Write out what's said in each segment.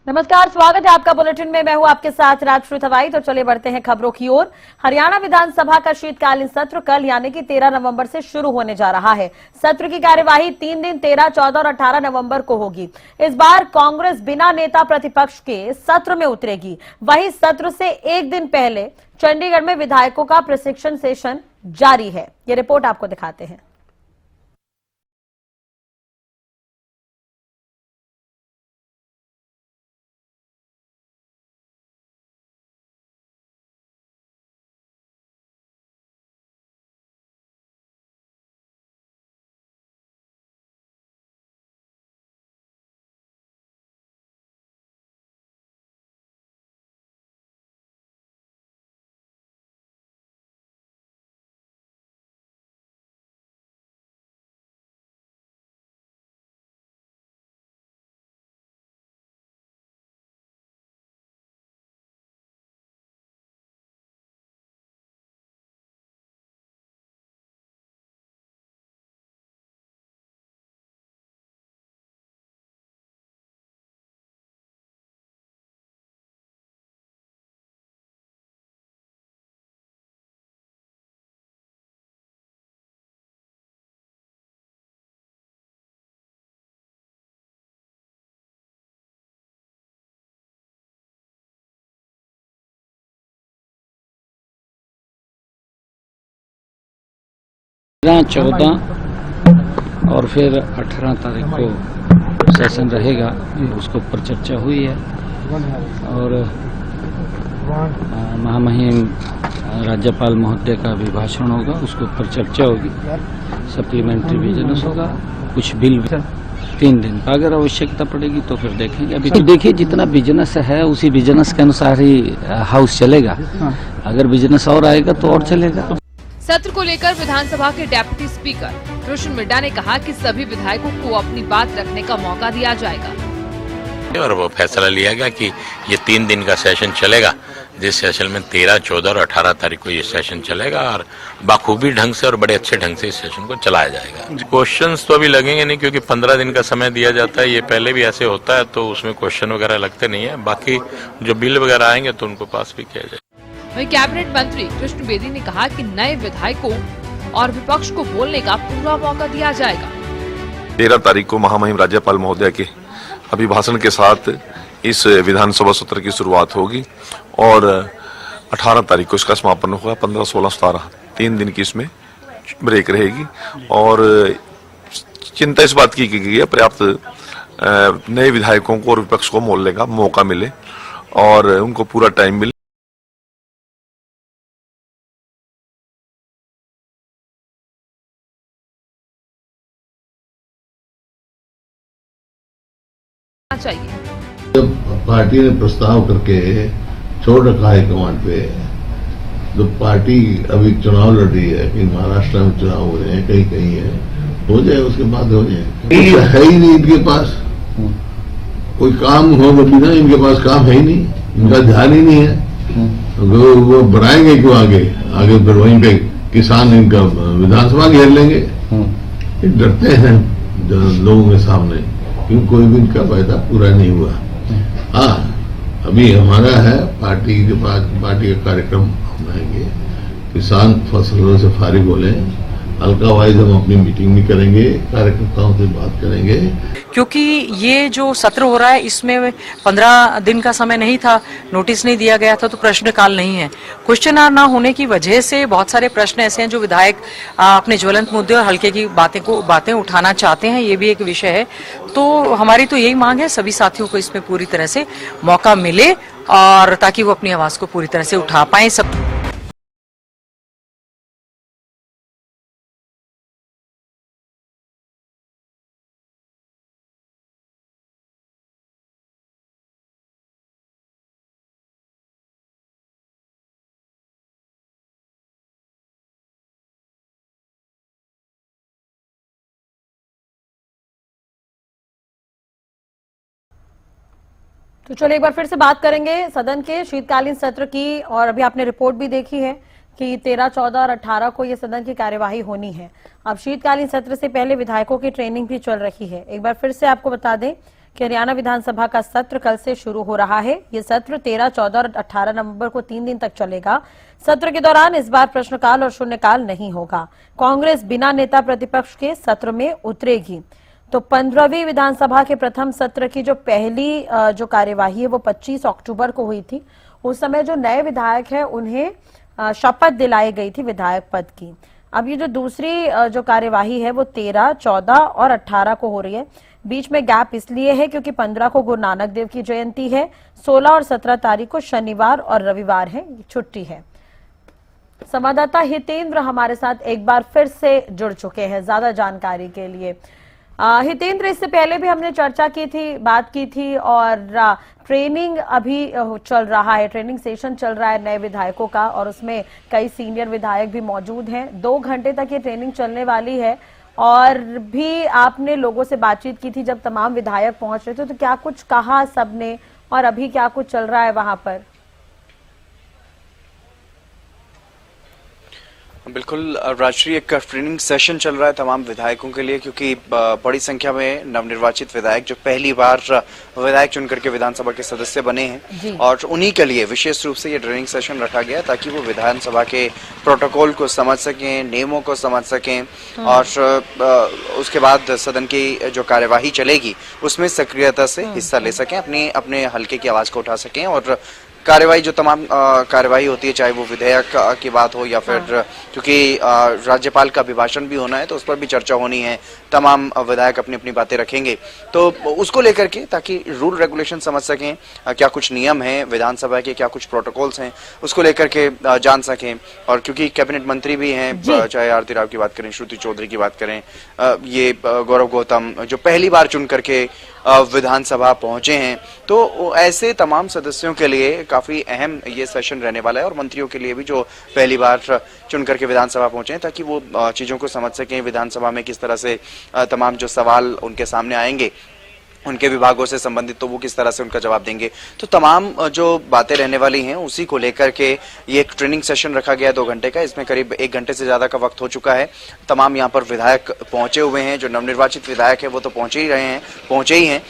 नमस्कार, स्वागत है आपका बुलेटिन में। मैं हूं आपके साथ राजश्री थवाई। तो चलिए बढ़ते हैं खबरों की ओर। हरियाणा विधानसभा का शीतकालीन सत्र कल यानी कि 13 नवंबर से शुरू होने जा रहा है। सत्र की कार्यवाही 3 दिन 13, 14 और 18 नवंबर को होगी। इस बार कांग्रेस बिना नेता प्रतिपक्ष के सत्र में उतरेगी। वहीं सत्र से एक दिन पहले चंडीगढ़ में विधायकों का प्रशिक्षण सेशन जारी है। ये रिपोर्ट आपको दिखाते हैं। तेरह, 14 और फिर 18 तारीख को सेशन रहेगा। उसके ऊपर चर्चा हुई है और महामहिम राज्यपाल महोदय का अभिभाषण होगा, उसके ऊपर चर्चा होगी। सप्लीमेंट्री बिजनेस होगा, कुछ बिल 3 दिन का अगर आवश्यकता पड़ेगी तो फिर देखेंगे। अभी देखिए जितना बिजनेस है उसी बिजनेस के अनुसार ही हाउस चलेगा। अगर बिजनेस और आएगा तो और चलेगा। सत्र को लेकर विधानसभा के डेप्यूटी स्पीकर कृष्ण मिड्डा ने कहा कि सभी विधायकों को अपनी बात रखने का मौका दिया जाएगा और वो फैसला लिया गया कि ये 3 दिन का सेशन चलेगा, जिस सेशन में 13, 14 और 18 तारीख को ये सेशन चलेगा और बाखूबी ढंग से और बड़े अच्छे ढंग से इस सेशन को चलाया जाएगा। क्वेश्चंस तो अभी लगेंगे नहीं क्योंकि 15 दिन का समय दिया जाता है। ये पहले भी ऐसे होता है तो उसमें क्वेश्चन वगैरह लगते नहीं है। बाकी जो बिल वगैरह आएंगे तो उनको पास भी किया जाएगा। वहीं कैबिनेट मंत्री कृष्ण बेदी ने कहा कि नए विधायकों और विपक्ष को बोलने का पूरा मौका दिया जाएगा। 13 तारीख को महामहिम राज्यपाल महोदय के अभिभाषण के साथ इस विधानसभा सत्र की शुरुआत होगी और 18 तारीख को इसका समापन होगा। 15, 16, 17 3 दिन की इसमें ब्रेक रहेगी और चिंता इस बात की गई है पर्याप्त नए विधायकों को और विपक्ष को बोलने का मौका मिले और उनको पूरा टाइम मिले। चाहिए जब पार्टी ने प्रस्ताव करके छोड़ रखा है कमांड पे, तो पार्टी अभी चुनाव लड़ रही है। कहीं महाराष्ट्र में चुनाव हो रहे हैं, कहीं कहीं है, हो जाए उसके बाद हो जाए। है ही नहीं इनके पास कोई काम हो बिना, इनके पास काम है ही नहीं, इनका ध्यान ही नहीं है। वो बढ़ाएंगे क्यों आगे फिर वहीं पे किसान इनका विधानसभा घेर लेंगे। ये डरते हैं लोगों के सामने क्यों, कोई भी इनका वायदा पूरा नहीं हुआ। हाँ, अभी हमारा है पार्टी के पास, पार्टी का कार्यक्रम बनाएंगे, किसान फसलों से फारिग हो लें, हल्का वाइज हम अपनी मीटिंग भी करेंगे, कार्यकर्ताओं से बात करेंगे। क्योंकि ये जो सत्र हो रहा है इसमें 15 दिन का समय नहीं था, नोटिस नहीं दिया गया था, तो प्रश्नकाल नहीं है। क्वेश्चन आवर ना होने की वजह से बहुत सारे प्रश्न ऐसे हैं जो विधायक अपने ज्वलंत मुद्दे और हल्के की बातें उठाना चाहते हैं। ये भी एक विषय है। तो हमारी तो यही मांग है सभी साथियों को इसमें पूरी तरह से मौका मिले और ताकि वो अपनी आवाज को पूरी तरह से उठा पाए। सब तो चलिए एक बार फिर से बात करेंगे सदन के शीतकालीन सत्र की। और अभी आपने रिपोर्ट भी देखी है कि 13, 14 और 18 को ये सदन की कार्यवाही होनी है। अब शीतकालीन सत्र से पहले विधायकों की ट्रेनिंग भी चल रही है। एक बार फिर से आपको बता दें कि हरियाणा विधानसभा का सत्र कल से शुरू हो रहा है। ये सत्र 13, 14 और 18 नवंबर को 3 दिन तक चलेगा। सत्र के दौरान इस बार प्रश्नकाल और शून्यकाल नहीं होगा। कांग्रेस बिना नेता प्रतिपक्ष के सत्र में उतरेगी। तो 15वीं विधानसभा के प्रथम सत्र की जो पहली जो कार्यवाही है वो 25 अक्टूबर को हुई थी। उस समय जो नए विधायक है उन्हें शपथ दिलाई गई थी विधायक पद की। अब ये जो दूसरी जो कार्यवाही है वो 13, 14 और 18 को हो रही है। बीच में गैप इसलिए है क्योंकि 15 को गुरु नानक देव की जयंती है, 16 और 17 तारीख को शनिवार और रविवार है, छुट्टी है। संवाददाता हितेंद्र हमारे साथ एक बार फिर से जुड़ चुके हैं ज्यादा जानकारी के लिए। हितेंद्र, इससे पहले भी हमने चर्चा की थी, बात की थी, और ट्रेनिंग अभी चल रहा है, ट्रेनिंग सेशन चल रहा है नए विधायकों का, और उसमें कई सीनियर विधायक भी मौजूद हैं। 2 घंटे तक ये ट्रेनिंग चलने वाली है। और भी आपने लोगों से बातचीत की थी जब तमाम विधायक पहुंच रहे थे, तो क्या कुछ कहा सबने और अभी क्या कुछ चल रहा है वहां पर? बिल्कुल, राष्ट्रीय एक ट्रेनिंग सेशन चल रहा है तमाम विधायकों के लिए, क्योंकि बड़ी संख्या में नवनिर्वाचित विधायक जो पहली बार विधायक चुन करके विधानसभा के सदस्य बने हैं, और उन्हीं के लिए विशेष रूप से ये ट्रेनिंग सेशन रखा गया ताकि वो विधानसभा के प्रोटोकॉल को समझ सकें, नियमों को समझ सकें, और उसके बाद सदन की जो कार्यवाही चलेगी उसमें सक्रियता से हिस्सा ले सकें, अपने हल्के की आवाज को उठा सकें। और कार्यवाही जो तमाम कार्यवाही होती है, चाहे वो विधेयक की बात हो या फिर क्योंकि राज्यपाल का अभिभाषण भी होना है तो उस पर भी चर्चा होनी है, तमाम विधायक अपनी अपनी बातें रखेंगे, तो उसको लेकर के ताकि रूल रेगुलेशन समझ सकें, क्या कुछ नियम हैं विधानसभा के, क्या कुछ प्रोटोकॉल्स हैं, उसको लेकर के जान सकें। और क्योंकि कैबिनेट मंत्री भी हैं, चाहे आरती राव की बात करें, श्रुति चौधरी की बात करें, ये गौरव गौतम जो पहली बार चुन करके विधानसभा पहुंचे हैं, तो ऐसे तमाम सदस्यों के लिए काफी अहम ये सेशन रहने वाला है, और मंत्रियों के लिए भी जो पहली बार चुन करके विधानसभा पहुंचे हैं, ताकि वो चीजों को समझ सकें, विधानसभा में किस तरह से तमाम जो सवाल उनके सामने आएंगे उनके विभागों से संबंधित, तो वो किस तरह से उनका जवाब देंगे। तो तमाम जो बातें रहने वाली हैं उसी को लेकर के ये एक ट्रेनिंग सेशन रखा गया है 2 घंटे का। इसमें करीब 1 घंटे से ज्यादा का वक्त हो चुका है। तमाम यहाँ पर विधायक पहुंचे हुए हैं, जो नवनिर्वाचित विधायक है वो तो पहुंचे ही हैं।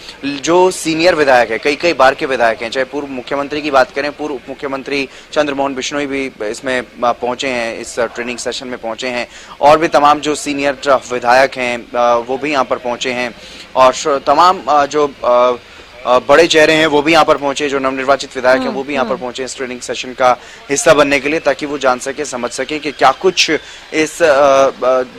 जो सीनियर विधायक है, कई बार के विधायक हैं, चाहे पूर्व मुख्यमंत्री की बात करें, पूर्व उप मुख्यमंत्री चंद्रमोहन बिश्नोई भी इसमें पहुंचे हैं, इस ट्रेनिंग सेशन में पहुंचे हैं, और भी तमाम जो सीनियर विधायक हैं वो भी यहाँ पर पहुंचे हैं, और तमाम जो बड़े चेहरे हैं वो भी यहाँ पर पहुंचे, जो नवनिर्वाचित विधायक हैं वो भी यहाँ पर पहुंचे इस ट्रेनिंग सेशन का हिस्सा बनने के लिए, ताकि वो जान सके, समझ सके कि क्या कुछ इस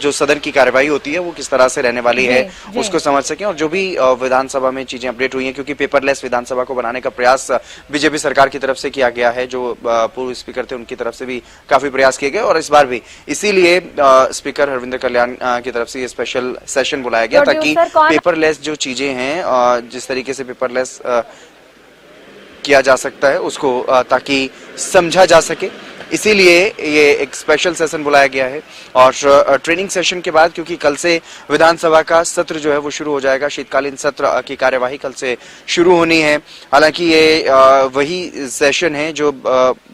जो सदन की कार्यवाही होती है वो किस तरह से रहने वाली है, उसको समझ सके। और जो भी विधानसभा में चीजें अपडेट हुई हैं, क्योंकि पेपरलेस विधानसभा को बनाने का प्रयास बीजेपी सरकार की तरफ से किया गया है, जो पूर्व स्पीकर थे उनकी तरफ से भी काफी प्रयास किए गए, और इस बार भी इसीलिए स्पीकर हरविंदर कल्याण की तरफ से ये स्पेशल सेशन बुलाया गया, ताकि पेपरलेस जो चीजें हैं, जिस तरीके से पेपरलेस किया जा सकता है उसको ताकि समझा जा सके, इसीलिए ये एक स्पेशल सेशन बुलाया गया है। और ट्रेनिंग सेशन के बाद, क्योंकि कल से विधानसभा का सत्र जो है वो शुरू हो जाएगा, शीतकालीन सत्र की कार्यवाही कल से शुरू होनी है। हालांकि ये वही सेशन है जो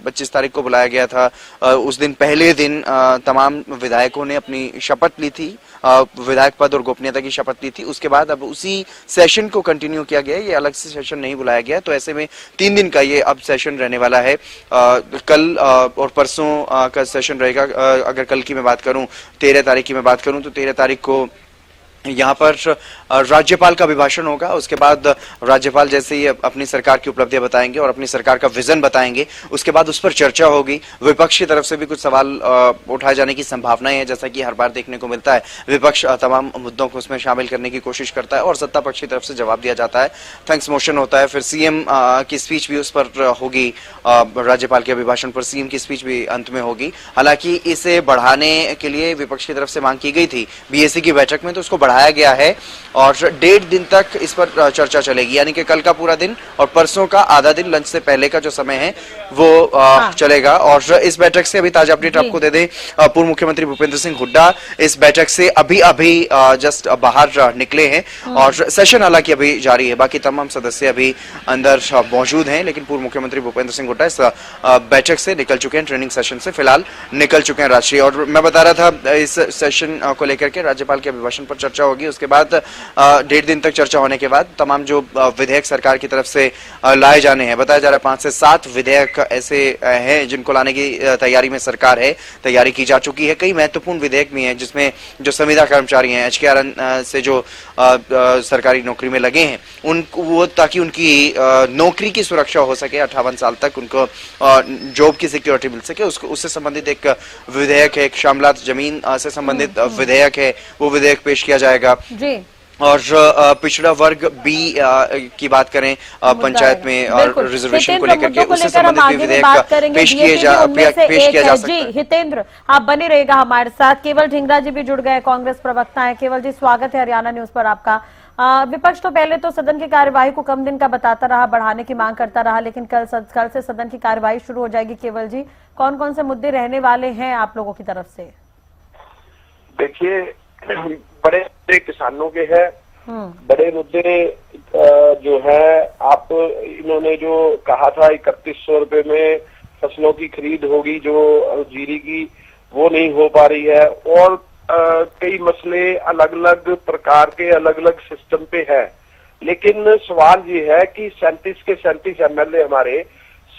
25 तारीख को बुलाया गया था। उस दिन पहले दिन तमाम विधायकों ने अपनी शपथ ली थी, विधायक पद और गोपनीयता की शपथ ली थी। उसके बाद अब उसी सेशन को कंटिन्यू किया गया है, ये अलग से सेशन नहीं बुलाया गया। तो ऐसे में 3 दिन का ये अब सेशन रहने वाला है। कल और परसों का सेशन रहेगा। अगर कल की मैं बात करूं, 13 तारीख की मैं बात करूं, तो 13 तारीख को यहाँ पर राज्यपाल का अभिभाषण होगा। उसके बाद राज्यपाल जैसे ही अपनी सरकार की उपलब्धियां बताएंगे और अपनी सरकार का विजन बताएंगे, उसके बाद उस पर चर्चा होगी। विपक्ष की तरफ से भी कुछ सवाल उठाए जाने की संभावनाएं है, जैसा कि हर बार देखने को मिलता है। विपक्ष तमाम मुद्दों को उसमें शामिल करने की कोशिश करता है और सत्ता पक्ष की तरफ से जवाब दिया जाता है, थैंक्स मोशन होता है। फिर सीएम की स्पीच भी उस पर होगी, राज्यपाल के अभिभाषण पर सीएम की स्पीच भी अंत में होगी। हालांकि इसे बढ़ाने के लिए विपक्ष की तरफ से मांग की गई थी बीएसी की बैठक में, तो उसको बढ़ाया गया है और 1.5 दिन तक इस पर चर्चा चलेगी, यानी कि कल का पूरा दिन और परसों का आधा दिन, लंच से पहले का जो समय है वो चलेगा। और इस बैठक से अभी ताजा अपडेट आपको दे दें, पूर्व मुख्यमंत्री भूपेंद्र सिंह हुड्डा इस बैठक से अभी जस्ट बाहर निकले हैं और सेशन हालांकि अभी जारी है। बाकी तमाम सदस्य अभी अंदर मौजूद हैं, लेकिन पूर्व मुख्यमंत्री भूपेंद्र सिंह हुड्डा इस बैठक से निकल चुके हैं, ट्रेनिंग सेशन से फिलहाल निकल चुके हैं राष्ट्रीय। और मैं बता रहा था इस सेशन को लेकर के राज्यपाल के अभिभाषण पर चर्चा चर्चा होगी। उसके बाद 1.5 दिन तक चर्चा होने के बाद तमाम जो विधेयक सरकार की तरफ से लाए जाने हैं, बताया जा रहा है 5 से 7 विधेयक ऐसे हैं जिनको लाने की तैयारी में सरकार है, तैयारी की जा चुकी है। कई महत्वपूर्ण विधेयक भी हैं जिसमें जो संविदा कर्मचारी हैं, HKR से जो सरकारी नौकरी में लगे हैं उनको वो, ताकि उनकी नौकरी की सुरक्षा हो सके, 58 साल तक उनको जॉब की सिक्योरिटी मिल सके, उससे संबंधित एक विधेयक है। एक शामलात जमीन से संबंधित विधेयक है, वो विधेयक पेश किया जाएगा जी। और पिछड़ा वर्ग बी की बात करें पंचायत में और रिजर्वेशन को लेकर के, उससे संबंधित भी विधेयक पेश किया जा सकता है। हितेंद्र, आप बने रहेगा हमारे साथ। केवल ढींगरा जी भी जुड़ गए, कांग्रेस प्रवक्ता है। केवल जी, स्वागत है हरियाणा न्यूज पर आपका। विपक्ष तो पहले तो सदन की कार्यवाही को कम दिन का बताता रहा, बढ़ाने की मांग करता रहा, लेकिन कल से सदन की कार्यवाही शुरू हो जाएगी। केवल जी, कौन कौन से मुद्दे रहने वाले हैं आप लोगों की तरफ से? देखिए, बड़े किसानों के हैं, बड़े मुद्दे जो है, आप इन्होंने जो कहा था 3100 रुपए में फसलों की खरीद होगी जो जीरी की, वो नहीं हो पा रही है। और कई मसले अलग अलग प्रकार के अलग अलग सिस्टम पे है। लेकिन सवाल ये है कि 37 के 37 MLA हमारे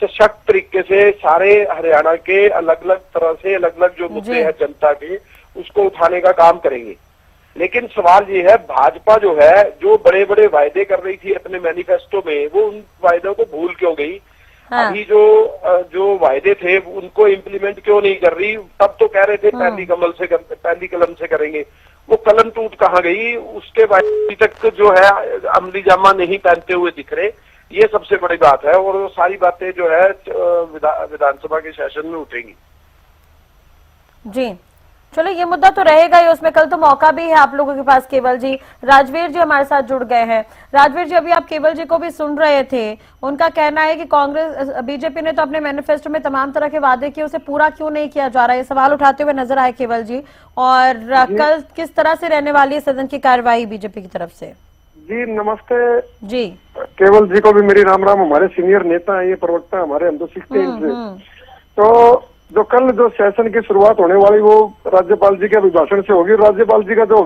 सशक्त तरीके से सारे हरियाणा के अलग अलग तरह से अलग अलग जो मुद्दे हैं जनता के, उसको उठाने का काम करेंगे। लेकिन सवाल ये है, भाजपा जो है, जो बड़े बड़े वायदे कर रही थी अपने मैनिफेस्टो में, वो उन वायदों को भूल क्यों गई? हाँ। अभी जो वायदे थे उनको इम्प्लीमेंट क्यों नहीं कर रही? तब तो कह रहे थे पहली कलम से करेंगे, वो कलम टूट कहाँ गई? उसके बाद अभी तक जो है अमली जामा नहीं पहनते हुए दिख रहे। ये सबसे बड़ी बात है और वो सारी बातें जो है विधानसभा के सेशन में उठेंगी। जी, चलो, ये मुद्दा तो रहेगा ही, उसमें कल तो मौका भी है आप लोगों के पास। केवल जी, राजवीर जी हमारे साथ जुड़ गए हैं। राजवीर जी, अभी आप केवल जी को भी सुन रहे थे, उनका कहना है कि कांग्रेस बीजेपी ने तो अपने मैनिफेस्टो में तमाम तरह के वादे किए, उसे पूरा क्यों नहीं किया जा रहा है? ये सवाल उठाते हुए नजर आए केवल जी। और कल किस तरह से रहने वाली है सदन की कार्यवाही बीजेपी की तरफ से? जी नमस्ते जी। केवल जी को भी मेरी राम राम। हमारे सीनियर नेता है, ये प्रवक्ता हमारे, हम तो सीखते हैं। तो जो कल जो सेशन की शुरुआत होने वाली वो राज्यपाल जी के अभिभाषण से होगी। राज्यपाल जी का जो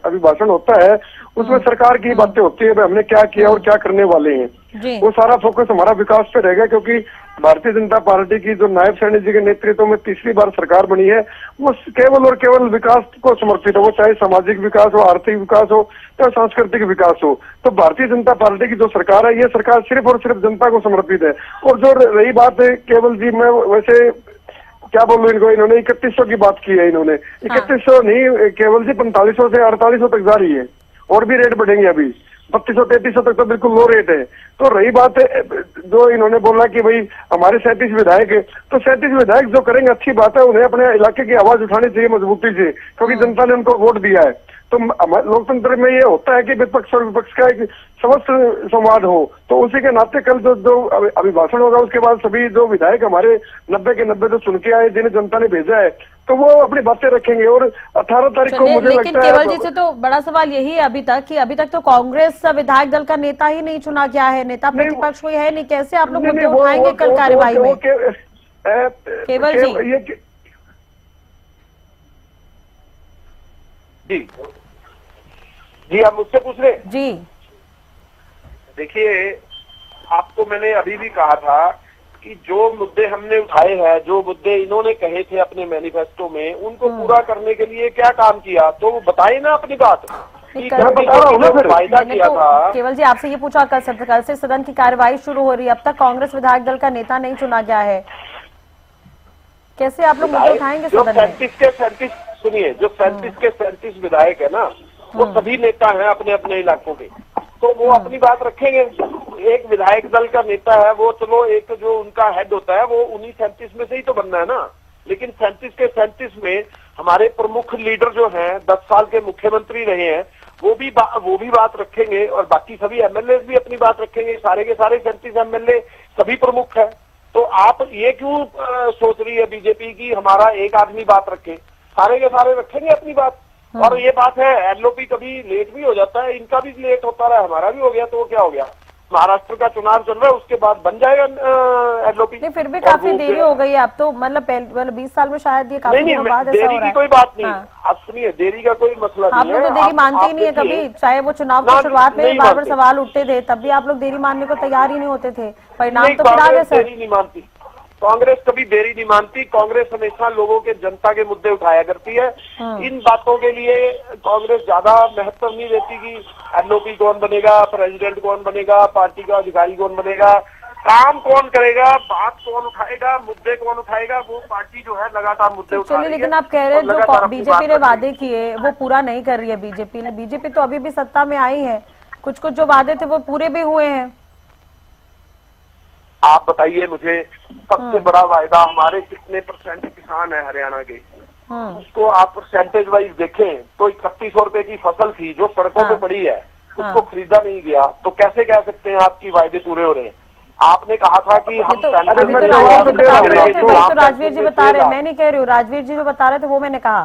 अभिभाषण होता है उसमें सरकार की बातें होती है, हमने क्या किया और क्या करने वाले हैं। वो सारा फोकस हमारा विकास पे रहेगा, क्योंकि भारतीय जनता पार्टी की जो नायब सैनी जी के नेतृत्व में तीसरी बार सरकार बनी है, वो केवल और केवल विकास को समर्पित है। वो चाहे सामाजिक विकास हो, आर्थिक विकास हो, चाहे सांस्कृतिक विकास हो। तो भारतीय जनता पार्टी की जो सरकार है, ये सरकार सिर्फ और सिर्फ जनता को समर्पित है। और जो रही बात है केवल जी, मैं वैसे क्या बोलूं इनको, इन्होंने 3100 की बात की है। इन्होंने 3100 नहीं, केवल जी 4500 से 4800 तक जा रही है, और भी रेट बढ़ेंगे। अभी 3200-3300 तक तो बिल्कुल लो रेट है। तो रही बात है जो इन्होंने बोला कि भाई हमारे 37 विधायक है, तो 37 विधायक जो करेंगे अच्छी बात है, उन्हें अपने इलाके की आवाज उठानी चाहिए मजबूती से, क्योंकि जनता ने उनको वोट दिया है। तो लोकतंत्र में ये होता है कि विपक्ष और विपक्ष का एक समस्त संवाद हो। तो उसी के नाते कल जो अभिभाषण होगा, उसके बाद सभी जो विधायक हमारे 90 के 90 जो सुन के आए, जिन्हें जनता ने भेजा है, तो वो अपनी बातें रखेंगे। और 18 तारीख को मुझे लगता है, केवल जी से तो बड़ा सवाल यही है अभी तक कि अभी तक तो कांग्रेस विधायक दल का नेता ही नहीं चुना गया है, नेता प्रतिपक्ष कोई है नहीं। कैसे आप लोग मुद्दे उठाएंगे कल कार्यवाही में? केवल जी, जी आप मुझसे पूछ रहे? जी देखिए, आपको मैंने अभी भी कहा था कि जो मुद्दे हमने उठाए हैं, जो मुद्दे इन्होंने कहे थे अपने मैनिफेस्टो में, उनको पूरा करने के लिए क्या काम किया, तो वो बताइए ना अपनी बात। वायदा किया था। केवल जी, आपसे ये पूछा, कल से सदन की कार्यवाही शुरू हो रही है, अब तक कांग्रेस विधायक दल का नेता नहीं चुना गया है, कैसे आप लोग मुद्दे उठाएंगे सदन में? 37 के 37 सुनिए, जो 37 के 37 विधायक है ना, वो सभी नेता हैं अपने अपने इलाकों के, तो वो अपनी बात रखेंगे। एक विधायक दल का नेता है, वो चलो एक जो उनका हेड होता है, वो उन्हीं 37 में से ही तो बनना है ना। लेकिन 37 के 37 में हमारे प्रमुख लीडर जो हैं, 10 साल के मुख्यमंत्री रहे हैं, वो भी बात रखेंगे, और बाकी सभी एमएलए भी अपनी बात रखेंगे। सारे के सारे 37 एमएलए सभी प्रमुख हैं। तो आप ये क्यों सोच रही है बीजेपी की हमारा एक आदमी बात रखे? सारे के सारे रखेंगे अपनी बात। और ये बात है, एलओपी कभी लेट भी हो जाता है, इनका भी लेट होता रहा, हमारा भी हो गया, तो क्या हो गया? महाराष्ट्र का चुनाव चल रहा है, उसके बाद बन जाएगा एलओपी। नहीं, फिर भी काफी देरी हो गई है अब तो, मतलब 20 साल में शायद ये काफी दिनों बाद ऐसा हो देरी रहा की है। कोई बात नहीं। हाँ। आप सुनिए, देरी का कोई मसला आप नहीं लोग है। तो देरी मानते ही नहीं है कभी, चाहे वो चुनाव की शुरुआत में बार बार सवाल उठते थे, तब भी आप लोग देरी मानने को तैयार ही नहीं होते थे। परिणाम तो फिर आ गए सर। देरी नहीं मानती कांग्रेस, कभी देरी नहीं मानती कांग्रेस। हमेशा लोगों के, जनता के मुद्दे उठाया करती है। इन बातों के लिए कांग्रेस ज्यादा महत्व नहीं देती कि एलओपी कौन बनेगा, प्रेसिडेंट कौन बनेगा, पार्टी का अधिकारी कौन बनेगा, काम कौन करेगा, बात कौन उठाएगा, मुद्दे कौन उठाएगा। वो पार्टी जो है लगातार मुद्दे उठा रही है। लेकिन आप कह रहे हैं जो बीजेपी ने वादे किए वो पूरा नहीं कर रही है बीजेपी ने। बीजेपी तो अभी भी सत्ता में आई है, कुछ कुछ जो वादे थे वो पूरे भी हुए हैं। आप बताइए मुझे, सबसे बड़ा वायदा हमारे कितने % किसान है हरियाणा के, उसको आप परसेंटेज वाइज देखें तो 3100 रुपए की फसल थी जो सड़कों पे पड़ी है, उसको खरीदा नहीं गया। तो कैसे कह सकते हैं आपकी वायदे पूरे हो रहे हैं? आपने कहा था कि हम तो राजवीर जी बता रहे हैं, मैं नहीं कह रही हूँ, राजवीर जी जो बता रहे थे वो मैंने कहा।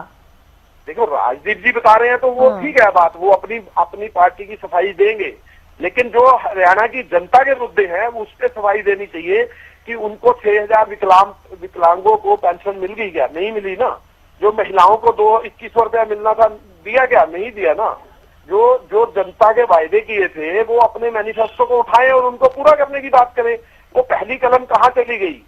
देखो, राजदीप जी बता रहे हैं तो वो ठीक है बात, वो अपनी पार्टी की सफाई देंगे, लेकिन जो हरियाणा की जनता के मुद्दे हैं उस पर सफाई देनी चाहिए कि उनको 6000 विकलांगों को पेंशन मिल गई क्या? नहीं मिली ना। जो महिलाओं को 2100 रुपया मिलना था, दिया क्या? नहीं दिया ना। जो जनता के वायदे किए थे वो अपने मैनिफेस्टो को उठाएं और उनको पूरा करने की बात करें। वो पहली कलम कहाँ चली गई?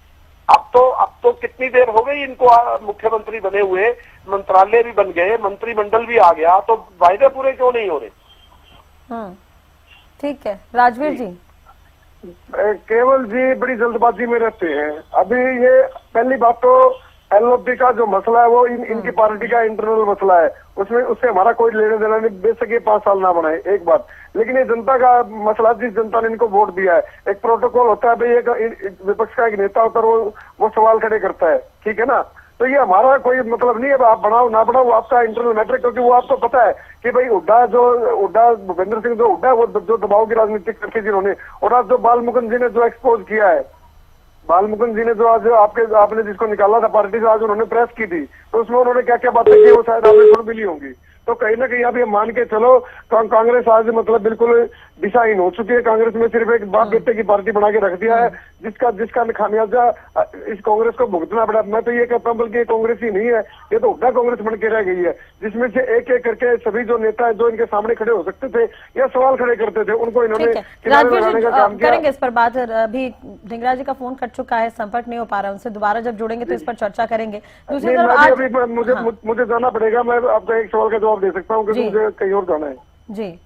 अब तो कितनी देर हो गई इनको मुख्यमंत्री बने हुए, मंत्रालय भी बन गए, मंत्रिमंडल भी आ गया, तो वायदे पूरे क्यों नहीं हो रहे? ठीक है, राजवीर जी। केवल जी बड़ी जल्दबाजी में रहते हैं। अभी ये पहली बात तो एलओपी का जो मसला है वो इनकी पार्टी का इंटरनल मसला है, उससे हमारा कोई लेने देना नहीं। बेशक ये 5 साल ना बनाए, एक बात। लेकिन ये जनता का मसला, जिस जनता ने इनको वोट दिया है, एक प्रोटोकॉल होता है भाई, एक विपक्ष का एक नेता होकर वो सवाल खड़े करता है, ठीक है ना। तो ये हमारा कोई मतलब नहीं है, आप बनाओ ना बनाओ, वो आपका इंटरनल मैटर, क्योंकि वो आपको पता है कि भाई हुड्डा भूपेंद्र सिंह जो हुड्डा, वो जो दबाव की राजनीति करके जिन्होंने, और आज जो बालमुकुंद जी ने जो एक्सपोज किया है, बालमुकुंद जी ने जो आज आपने जिसको निकाला था पार्टी से, आज उन्होंने प्रेस की थी, तो उसमें उन्होंने क्या क्या बातें की वो शायद आपने सुन भी ली होंगी। तो कहीं ना कहीं अभी मान के चलो कांग्रेस आज मतलब बिल्कुल दिशाहीन हो चुकी है। कांग्रेस में सिर्फ एक बाप बेटे की पार्टी बना के रख दिया है, जिसका खामियाजा इस कांग्रेस को भुगतना पड़ा। मैं तो ये कहता हूँ बल्कि कांग्रेस ही नहीं है, ये तो हुड्डा कांग्रेस बन के रह गई है, जिसमें से एक एक करके सभी जो नेता है जो इनके सामने खड़े हो सकते थे या सवाल खड़े करते थे, उनको इन्होंने किनारे लगाने का काम किया। करेंगे इस पर बात। अभी ढिंगरा जी का फोन कट चुका है, संपर्क नहीं हो पा रहा है उनसे, दोबारा जब जुड़ेंगे तो इस पर चर्चा करेंगे। दूसरी तरफ मुझे जाना पड़ेगा, मैं आपका एक सवाल का जवाब दे सकता हूँ क्योंकि मुझे कहीं और जाना है जी।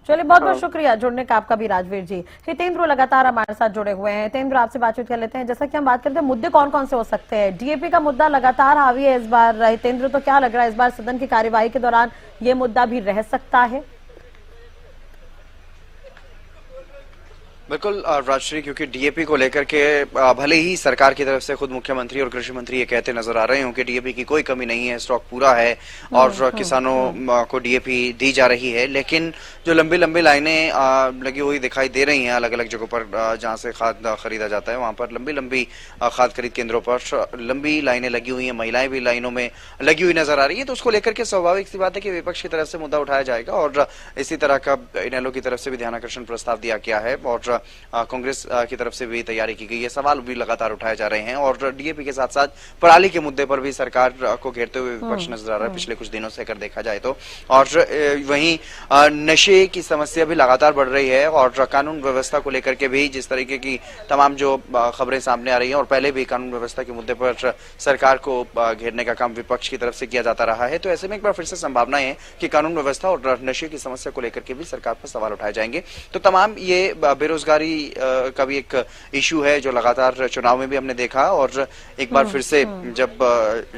चलिए, बहुत बहुत शुक्रिया जुड़ने का आपका भी राजवीर जी। हितेंद्र लगातार हमारे साथ जुड़े हुए हैं। हितेंद्र, आपसे बातचीत कर लेते हैं। जैसा कि हम बात करते हैं, मुद्दे कौन कौन से हो सकते हैं? डीएपी का मुद्दा लगातार हावी है इस बार। हितेंद्र, तो क्या लग रहा है इस बार सदन की कार्यवाही के दौरान ये मुद्दा भी रह सकता है? बिल्कुल राजश्री, क्योंकि डीएपी को लेकर के भले ही सरकार की तरफ से खुद मुख्यमंत्री और कृषि मंत्री ये कहते नजर आ रहे हों कि डीएपी की कोई कमी नहीं है, स्टॉक पूरा है और किसानों को डीएपी दी जा रही है, लेकिन जो लंबी लंबी लाइनें लगी हुई दिखाई दे रही हैं अलग अलग जगहों पर जहां से खाद खरीदा जाता है, वहां पर लंबी लंबी खाद खरीद केंद्रों पर लंबी लाइनें लगी हुई हैं, महिलाएं भी लाइनों में लगी हुई नजर आ रही है। तो उसको लेकर के स्वाभाविक सी बात है कि विपक्ष की तरफ से मुद्दा उठाया जाएगा और इसी तरह का इनेलो की तरफ से भी ध्यानाकर्षण प्रस्ताव दिया गया है और कांग्रेस की तरफ से भी तैयारी की गई है। सवाल भी लगातार उठाए जा रहे हैं और डीएपी के साथ साथ पराली के मुद्दे पर भी सरकार को घेरते हुए विपक्ष नजर आ रहा है पिछले कुछ दिनों से अगर देखा जाए तो। और वहीं नशे की समस्या भी लगातार बढ़ रही है और कानून व्यवस्था को लेकर के भी जिस तरीके की तमाम जो खबरें सामने आ रही हैं और पहले भी कानून व्यवस्था के मुद्दे पर सरकार को घेरने का काम विपक्ष की तरफ से किया जाता रहा है। तो ऐसे में एक बार फिर से संभावना है कि कानून व्यवस्था और नशे की समस्या को लेकर के भी सरकार पर सवाल उठाए जाएंगे। तो तमाम ये बेरोजगारी का भी एक इशू है जो लगातार चुनाव में भी हमने देखा और एक बार फिर से जब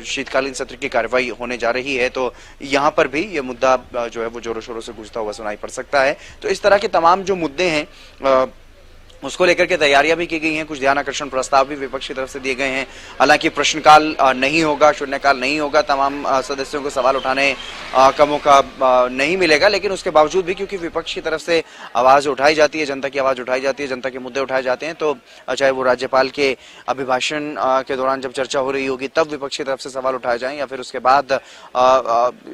शीतकालीन सत्र की कार्रवाई होने जा रही है तो यहाँ पर भी ये मुद्दा जो है वो जोरों शोरों से गूंजता हुआ सुनाई पड़ सकता है। तो इस तरह के तमाम जो मुद्दे हैं उसको लेकर के तैयारियां भी की गई हैं। कुछ ध्यान आकर्षण प्रस्ताव भी विपक्ष की तरफ से दिए गए हैं। हालांकि प्रश्नकाल नहीं होगा, शून्यकाल नहीं होगा, तमाम सदस्यों को सवाल उठाने का मौका नहीं मिलेगा, लेकिन उसके बावजूद भी क्योंकि विपक्ष की तरफ से आवाज उठाई जाती है, जनता की आवाज उठाई जाती है, जनता के मुद्दे उठाए जाते हैं, तो चाहे वो राज्यपाल के अभिभाषण के दौरान जब चर्चा हो रही होगी तब विपक्ष की तरफ से सवाल उठाए जाएं या फिर उसके बाद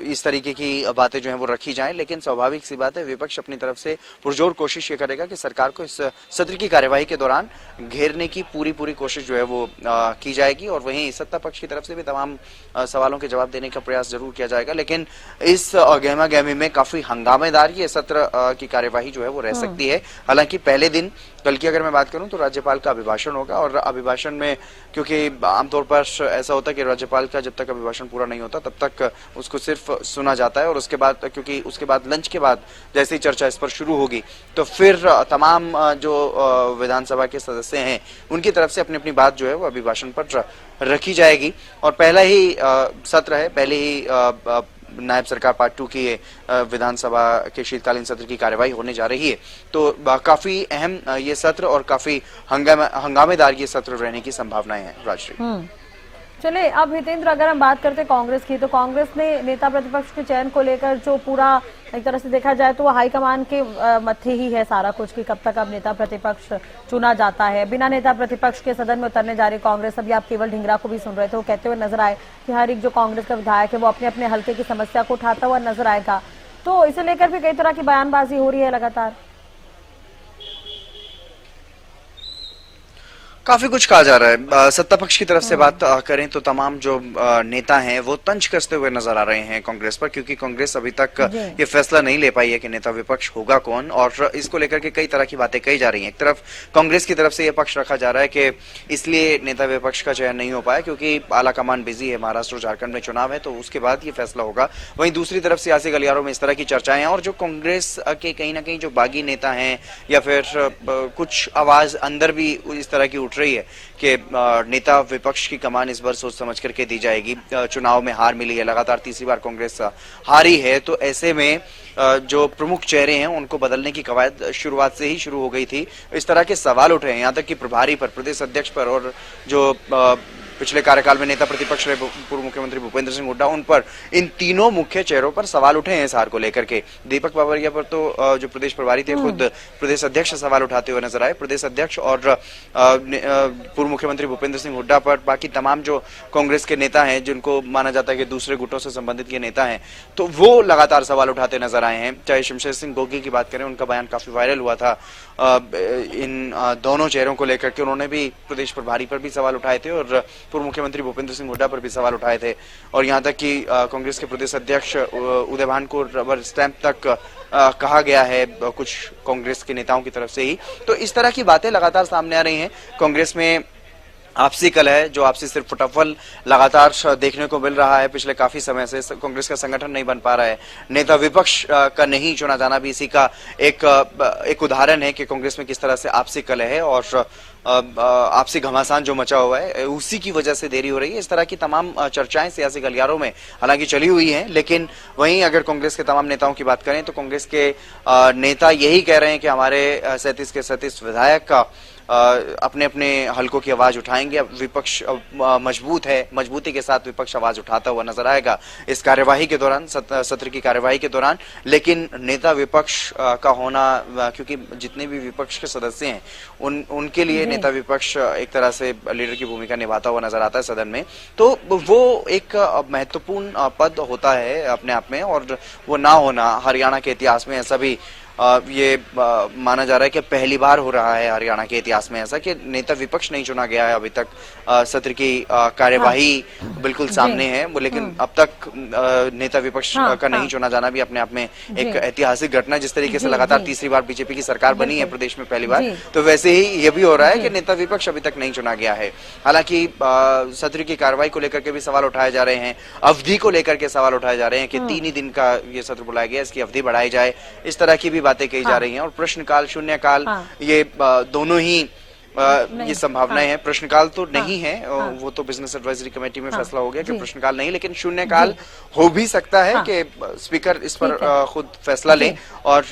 इस तरीके की बातें जो है वो रखी जाएं। लेकिन स्वाभाविक सी बात है, विपक्ष अपनी तरफ से पुरजोर कोशिश ये करेगा कि सरकार को इस सत्र की कार्यवाही के दौरान घेरने की पूरी कोशिश जो है वो की जाएगी, और वहीं सत्ता पक्ष की तरफ से भी तमाम सवालों के जवाब देने का प्रयास जरूर किया जाएगा। लेकिन इस गहमा गहमी में काफी हंगामेदार ये सत्र की कार्यवाही जो है वो रह सकती है। हालांकि पहले दिन कल की अगर मैं बात करूं तो राज्यपाल का अभिभाषण होगा, और अभिभाषण में क्योंकि आमतौर पर ऐसा होता है कि राज्यपाल का जब तक अभिभाषण पूरा नहीं होता तब तक उसको सिर्फ सुना जाता है, और उसके बाद क्योंकि उसके बाद लंच के बाद जैसे ही चर्चा इस पर शुरू होगी तो फिर तमाम जो विधानसभा के सदस्य हैं उनकी तरफ से अपनी अपनी बात जो है वो अभिभाषण पर रखी जाएगी। और पहला ही सत्र है, पहले ही नायब सरकार पार्ट 2 की विधानसभा के शीतकालीन सत्र की कार्यवाही होने जा रही है, तो काफी अहम ये सत्र और काफी हंगामेदार ये सत्र रहने की संभावनाएं हैं। राजश्री, चलिए अब हितेंद्र, अगर हम बात करते हैं कांग्रेस की, तो कांग्रेस ने नेता प्रतिपक्ष के चयन को लेकर जो पूरा एक तरह से देखा जाए तो वो हाईकमान के मत्थे ही है सारा कुछ कि कब तक अब नेता प्रतिपक्ष चुना जाता है। बिना नेता प्रतिपक्ष के सदन में उतरने जा रही कांग्रेस, अभी आप केवल ढींगरा को भी सुन रहे थे, वो कहते हुए नजर आए कि हर एक जो कांग्रेस का विधायक है वो अपने अपने हल्के की समस्या को उठाता हुआ नजर आएगा, तो इसे लेकर भी कई तरह की बयानबाजी हो रही है लगातार। काफी कुछ कहा जा रहा है। सत्ता पक्ष की तरफ से बात करें तो तमाम जो नेता हैं वो तंज कसते हुए नजर आ रहे हैं कांग्रेस पर, क्योंकि कांग्रेस अभी तक ये फैसला नहीं ले पाई है कि नेता विपक्ष होगा कौन, और इसको लेकर के कई तरह की बातें कही जा रही हैं। एक तरफ कांग्रेस की तरफ से यह पक्ष रखा जा रहा है कि इसलिए नेता विपक्ष का चयन नहीं हो पाया क्योंकि आलाकमान बिजी है, महाराष्ट्र और झारखंड में चुनाव है, तो उसके बाद ये फैसला होगा। वहीं दूसरी तरफ सियासी गलियारों में इस तरह की चर्चाएं हैं, और जो कांग्रेस के कहीं ना कहीं जो बागी नेता हैं या फिर कुछ आवाज अंदर भी इस तरह की रही है कि नेता विपक्ष की कमान इस बार सोच समझ करके दी जाएगी। चुनाव में हार मिली है, लगातार तीसरी बार कांग्रेस हारी है, तो ऐसे में जो प्रमुख चेहरे हैं उनको बदलने की कवायद शुरुआत से ही शुरू हो गई थी। इस तरह के सवाल उठे हैं, यहाँ तक कि प्रभारी पर, प्रदेश अध्यक्ष पर, और जो पिछले कार्यकाल में नेता प्रतिपक्ष रहे पूर्व मुख्यमंत्री भूपेंद्र सिंह हुड्डा, उन पर, इन तीनों मुख्य चेहरों पर सवाल उठे हैं इस हार को लेकर के। दीपक बावरिया पर तो जो प्रदेश प्रभारी थे खुद प्रदेश अध्यक्ष सवाल उठाते हुए नजर आए। प्रदेश अध्यक्ष और पूर्व मुख्यमंत्री भूपेंद्र सिंह हुड्डा पर बाकी तमाम जो कांग्रेस के नेता हैं जिनको माना जाता है कि दूसरे गुटों से संबंधित ये नेता हैं, तो वो लगातार सवाल उठाते नजर आए हैं। चाहे शमशेर सिंह गोगी की बात करें, उनका बयान काफी वायरल हुआ था इन दोनों चेहरों को लेकर के। उन्होंने भी प्रदेश प्रभारी पर भी सवाल उठाए थे और पूर्व मुख्यमंत्री भूपेंद्र सिंह हुड्डा पर भी सवाल उठाए थे, और यहां तक कि कांग्रेस के प्रदेश अध्यक्ष उदय भान को रबर स्टैंप तक कहा गया है कुछ कांग्रेस के नेताओं की तरफ से ही। तो इस तरह की बातें लगातार सामने आ रही हैं। कांग्रेस में आपसी कलह है, जो आपसी सिर्फ फुटअफल लगातार देखने को मिल रहा है पिछले काफी समय से। कांग्रेस का संगठन नहीं बन पा रहा है, नेता विपक्ष का नहीं चुना जाना भी इसी का एक उदाहरण है कि कांग्रेस में किस तरह से आपसी कलह है और आपसी घमासान जो मचा हुआ है, उसी की वजह से देरी हो रही है। इस तरह की तमाम चर्चाएं सियासी गलियारों में हालांकि चली हुई हैं, लेकिन वहीं अगर कांग्रेस के तमाम नेताओं की बात करें तो कांग्रेस के नेता यही कह रहे हैं कि हमारे 37 के 37 विधायक का अपने अपने हलकों की आवाज उठाएंगे। विपक्ष मजबूत है, मजबूती के साथ विपक्ष आवाज उठाता हुआ नजर आएगा इस कार्यवाही के दौरान, सत्र की कार्यवाही के दौरान। लेकिन नेता विपक्ष का होना, क्योंकि जितने भी विपक्ष के सदस्य हैं उनके लिए नेता विपक्ष एक तरह से लीडर की भूमिका निभाता हुआ नजर आता है सदन में, तो वो एक महत्वपूर्ण पद होता है अपने आप में, और वो ना होना हरियाणा के इतिहास में ऐसा भी ये माना जा रहा है कि पहली बार हो रहा है हरियाणा के इतिहास में ऐसा कि नेता विपक्ष नहीं चुना गया है अभी तक। सत्र की कार्यवाही बिल्कुल सामने है, लेकिन अब तक नेता विपक्ष का नहीं चुना जाना भी अपने आप में एक ऐतिहासिक घटना। जिस तरीके से लगातार तीसरी बार बीजेपी की सरकार बनी है प्रदेश में पहली बार, तो वैसे ही ये भी हो रहा है कि नेता विपक्ष अभी तक नहीं चुना गया है। हालांकि सत्र की कार्रवाई को लेकर के भी सवाल उठाए जा रहे हैं, अवधि को लेकर के सवाल उठाए जा रहे हैं कि 3 ही दिन का ये सत्र बुलाया गया, इसकी अवधि बढ़ाई जाए, इस तरह की भी बातें कही जा रही हैं। और प्रश्नकाल, शून्यकाल, ये दोनों ही ये संभावनाएं हैं। प्रश्नकाल तो नहीं है, वो तो बिजनेस एडवाइजरी कमेटी में फैसला हो गया कि प्रश्नकाल नहीं, लेकिन शून्यकाल हो भी सकता है कि स्पीकर इस पर खुद फैसला लें, और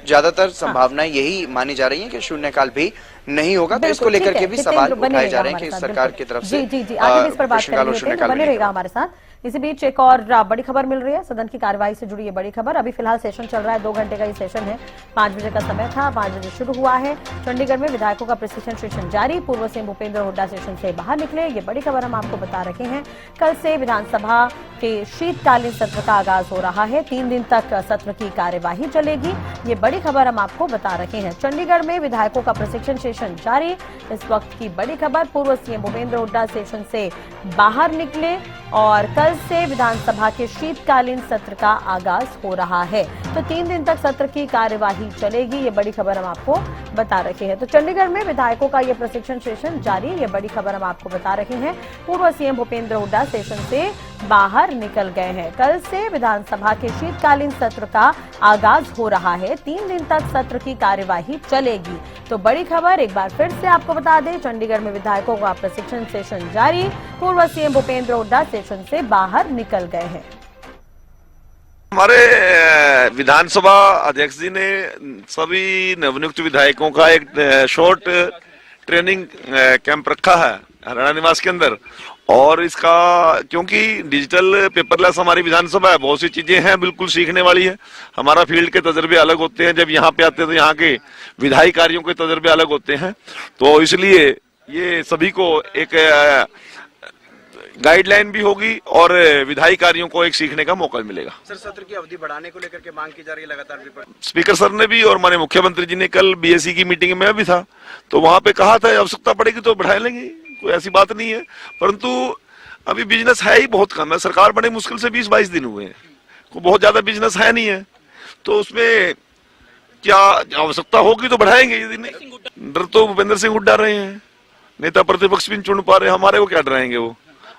ज्यादातर संभावनाएं यही मानी जा रही है कि शून्यकाल भी नहीं होगा। तो इसको लेकर के भी सवाल उठाए जा रहे हैं कि सरकार की तरफ से आगे इस पर बात प्रश्नकाल और शून्यकाल बने रहेगा हमारे साथ। इसी बीच एक और बड़ी खबर मिल रही है, सदन की कार्यवाही से जुड़ी ये बड़ी खबर। अभी फिलहाल सेशन चल रहा है, 2 घंटे का ये सेशन है, 5 बजे का समय था, 5 बजे शुरू हुआ है। चंडीगढ़ में विधायकों का प्रशिक्षण सेशन जारी, पूर्व सीएम भूपेंद्र हुड्डा सेशन से बाहर निकले, ये बड़ी खबर हम आपको बता रहे हैं। कल से विधानसभा के शीतकालीन सत्र का आगाज हो रहा है, 3 दिन तक सत्र की कार्यवाही चलेगी, ये बड़ी खबर हम आपको बता रहे हैं। चंडीगढ़ में विधायकों का प्रशिक्षण सेशन जारी, इस वक्त की बड़ी खबर। पूर्व सीएम भूपेंद्र हुड्डा सेशन से बाहर निकले और कल से विधानसभा के शीतकालीन सत्र का आगाज हो रहा है। तो 3 दिन तक सत्र की कार्यवाही चलेगी, ये बड़ी खबर हम आपको बता रहे हैं। तो चंडीगढ़ में विधायकों का ये प्रशिक्षण सेशन जारी, ये बड़ी खबर हम आपको बता रहे हैं। पूर्व सीएम भूपेंद्र हुड्डा सेशन से बाहर निकल गए हैं। कल से विधानसभा के शीतकालीन सत्र का आगाज हो रहा है, 3 दिन तक सत्र की कार्यवाही चलेगी। तो बड़ी खबर एक बार फिर से आपको बता दें, चंडीगढ़ में विधायकों का प्रशिक्षण सेशन जारी, पूर्व सीएम भूपेंद्र हुड्डा सेशन से बाहर निकल गए हैं। हमारे विधानसभा अध्यक्ष जी ने सभी नवनियुक्त विधायकों का एक शॉर्ट ट्रेनिंग कैंप रखा है हरियाणा निवास के अंदर, और इसका क्योंकि डिजिटल पेपरलेस हमारी विधानसभा है, बहुत सी चीजें हैं बिल्कुल सीखने वाली है। हमारा फील्ड के तजर्बे अलग होते हैं, जब यहाँ पे आते हैं तो यहाँ के विधायी कार्यों के तजर्बे अलग होते हैं, तो इसलिए ये सभी को एक गाइडलाइन भी होगी और विधायी कार्यों को एक सीखने का मौका मिलेगा। सर, सत्र की अवधि बढ़ाने को लेकर के मांग की जा रही है लगातार विपक्ष। स्पीकर सर ने भी और माननीय मुख्यमंत्री जी ने कल बीएससी की मीटिंग में भी था, तो वहां पे कहा था आवश्यकता पड़ेगी तो बढ़ा लेंगे, कोई ऐसी बात नहीं है। परंतु अभी बिजनेस है ही बहुत कम है, सरकार बड़े मुश्किल से 20-22 दिन हुए हैं, कोई बहुत ज्यादा बिजनेस है नहीं है, तो उसमें क्या आवश्यकता होगी तो बढ़ाएंगे। यदि नहीं, डर तो भूपेंद्र सिंह हुड्डा रहे हैं, नेता प्रतिपक्ष भी चुन पा रहे, हमारे को क्या डराएंगे वो।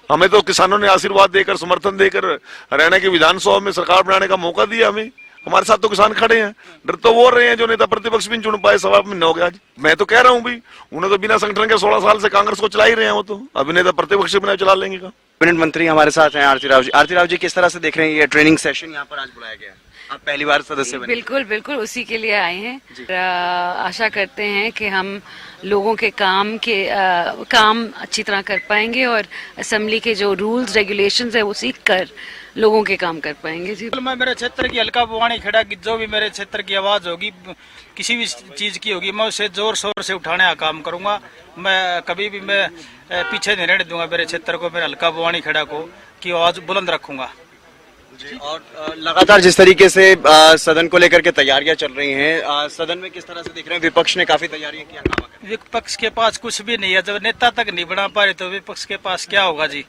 हमें तो किसानों ने आशीर्वाद देकर, समर्थन देकर हरियाणा की विधानसभा में सरकार बनाने का मौका दिया हमें, हमारे साथ तो किसान खड़े हैं। डर तो वो रहे हैं जो नेता प्रतिपक्ष भी चुन पाए, सवा में हो गया। आज मैं तो कह रहा हूँ भाई, उन्हें तो बिना संगठन के 16 साल से कांग्रेस को चला ही रहे हैं, वो तो अभी नेता प्रतिपक्ष बिना चला लेंगे का। कैबिनेट मंत्री हमारे साथ हैं आरती राव जी। आरती राव जी, किस तरह से देख रहे हैं ये ट्रेनिंग सेशन यहाँ पर आज बुलाया गया है? आप पहली बार सदस्य बने। बिल्कुल बिल्कुल उसी के लिए आए हैं। आशा करते हैं कि हम लोगों के काम अच्छी तरह कर पाएंगे और असेंबली के जो रूल्स रेगुलेशंस है वो सीख कर लोगों के काम कर पाएंगे। जी, मैं मेरे क्षेत्र की हल्का बुवानी खड़ा की जो भी मेरे क्षेत्र की आवाज होगी, किसी भी चीज की होगी, मैं उसे जोर शोर से उठाने का काम करूंगा। मैं कभी भी मैं पीछे नहीं रहने दूंगा मेरे क्षेत्र को, मेरे हल्का बुवानी खड़ा को की आवाज बुलंद रखूंगा। और लगातार जिस तरीके से सदन को लेकर के तैयारियां चल रही हैं, सदन में किस तरह से देख रहे हैं? विपक्ष ने काफी तैयारियां की। विपक्ष के पास कुछ भी नहीं है, जब नेता तक नहीं बना पा रहे तो विपक्ष के पास क्या होगा जी।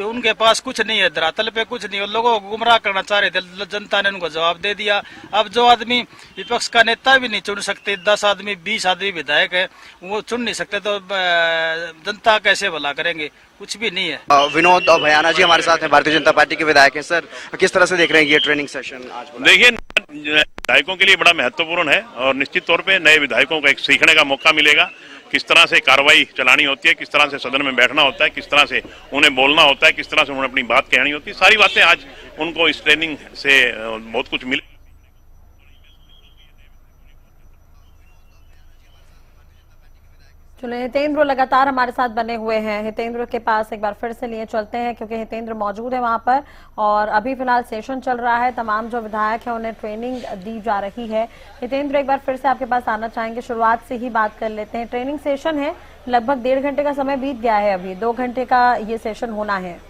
उनके पास कुछ नहीं है, धरातल पे कुछ नहीं है, लोगों को गुमराह करना चाह रहे थे, जनता ने उनको जवाब दे दिया। अब जो आदमी विपक्ष का नेता भी नहीं चुन सकते, 10 आदमी 20 आदमी विधायक है, वो चुन नहीं सकते, तो जनता कैसे भला करेंगे? कुछ भी नहीं है। विनोद और भयाना जी हमारे साथ हैं, भारतीय जनता पार्टी के विधायक हैं। सर, किस तरह से देख रहे हैं ये ट्रेनिंग सेशन आज? देखिए, विधायकों के लिए बड़ा महत्वपूर्ण है और निश्चित तौर पे नए विधायकों को एक सीखने का मौका मिलेगा, किस तरह से कार्रवाई चलानी होती है, किस तरह से सदन में बैठना होता है, किस तरह से उन्हें बोलना होता है, किस तरह से उन्हें अपनी बात कहनी होती है। सारी बातें आज उनको इस ट्रेनिंग से बहुत कुछ मिले। चलिए, हितेंद्र लगातार हमारे साथ बने हुए हैं। हितेंद्र के पास एक बार फिर से लिए चलते हैं क्योंकि हितेंद्र मौजूद है वहां पर, और अभी फिलहाल सेशन चल रहा है, तमाम जो विधायक हैं उन्हें ट्रेनिंग दी जा रही है। हितेंद्र, एक बार फिर से आपके पास आना चाहेंगे, शुरुआत से ही बात कर लेते हैं। ट्रेनिंग सेशन है, लगभग 1.5 घंटे का समय बीत गया है, अभी 2 घंटे का ये सेशन होना है।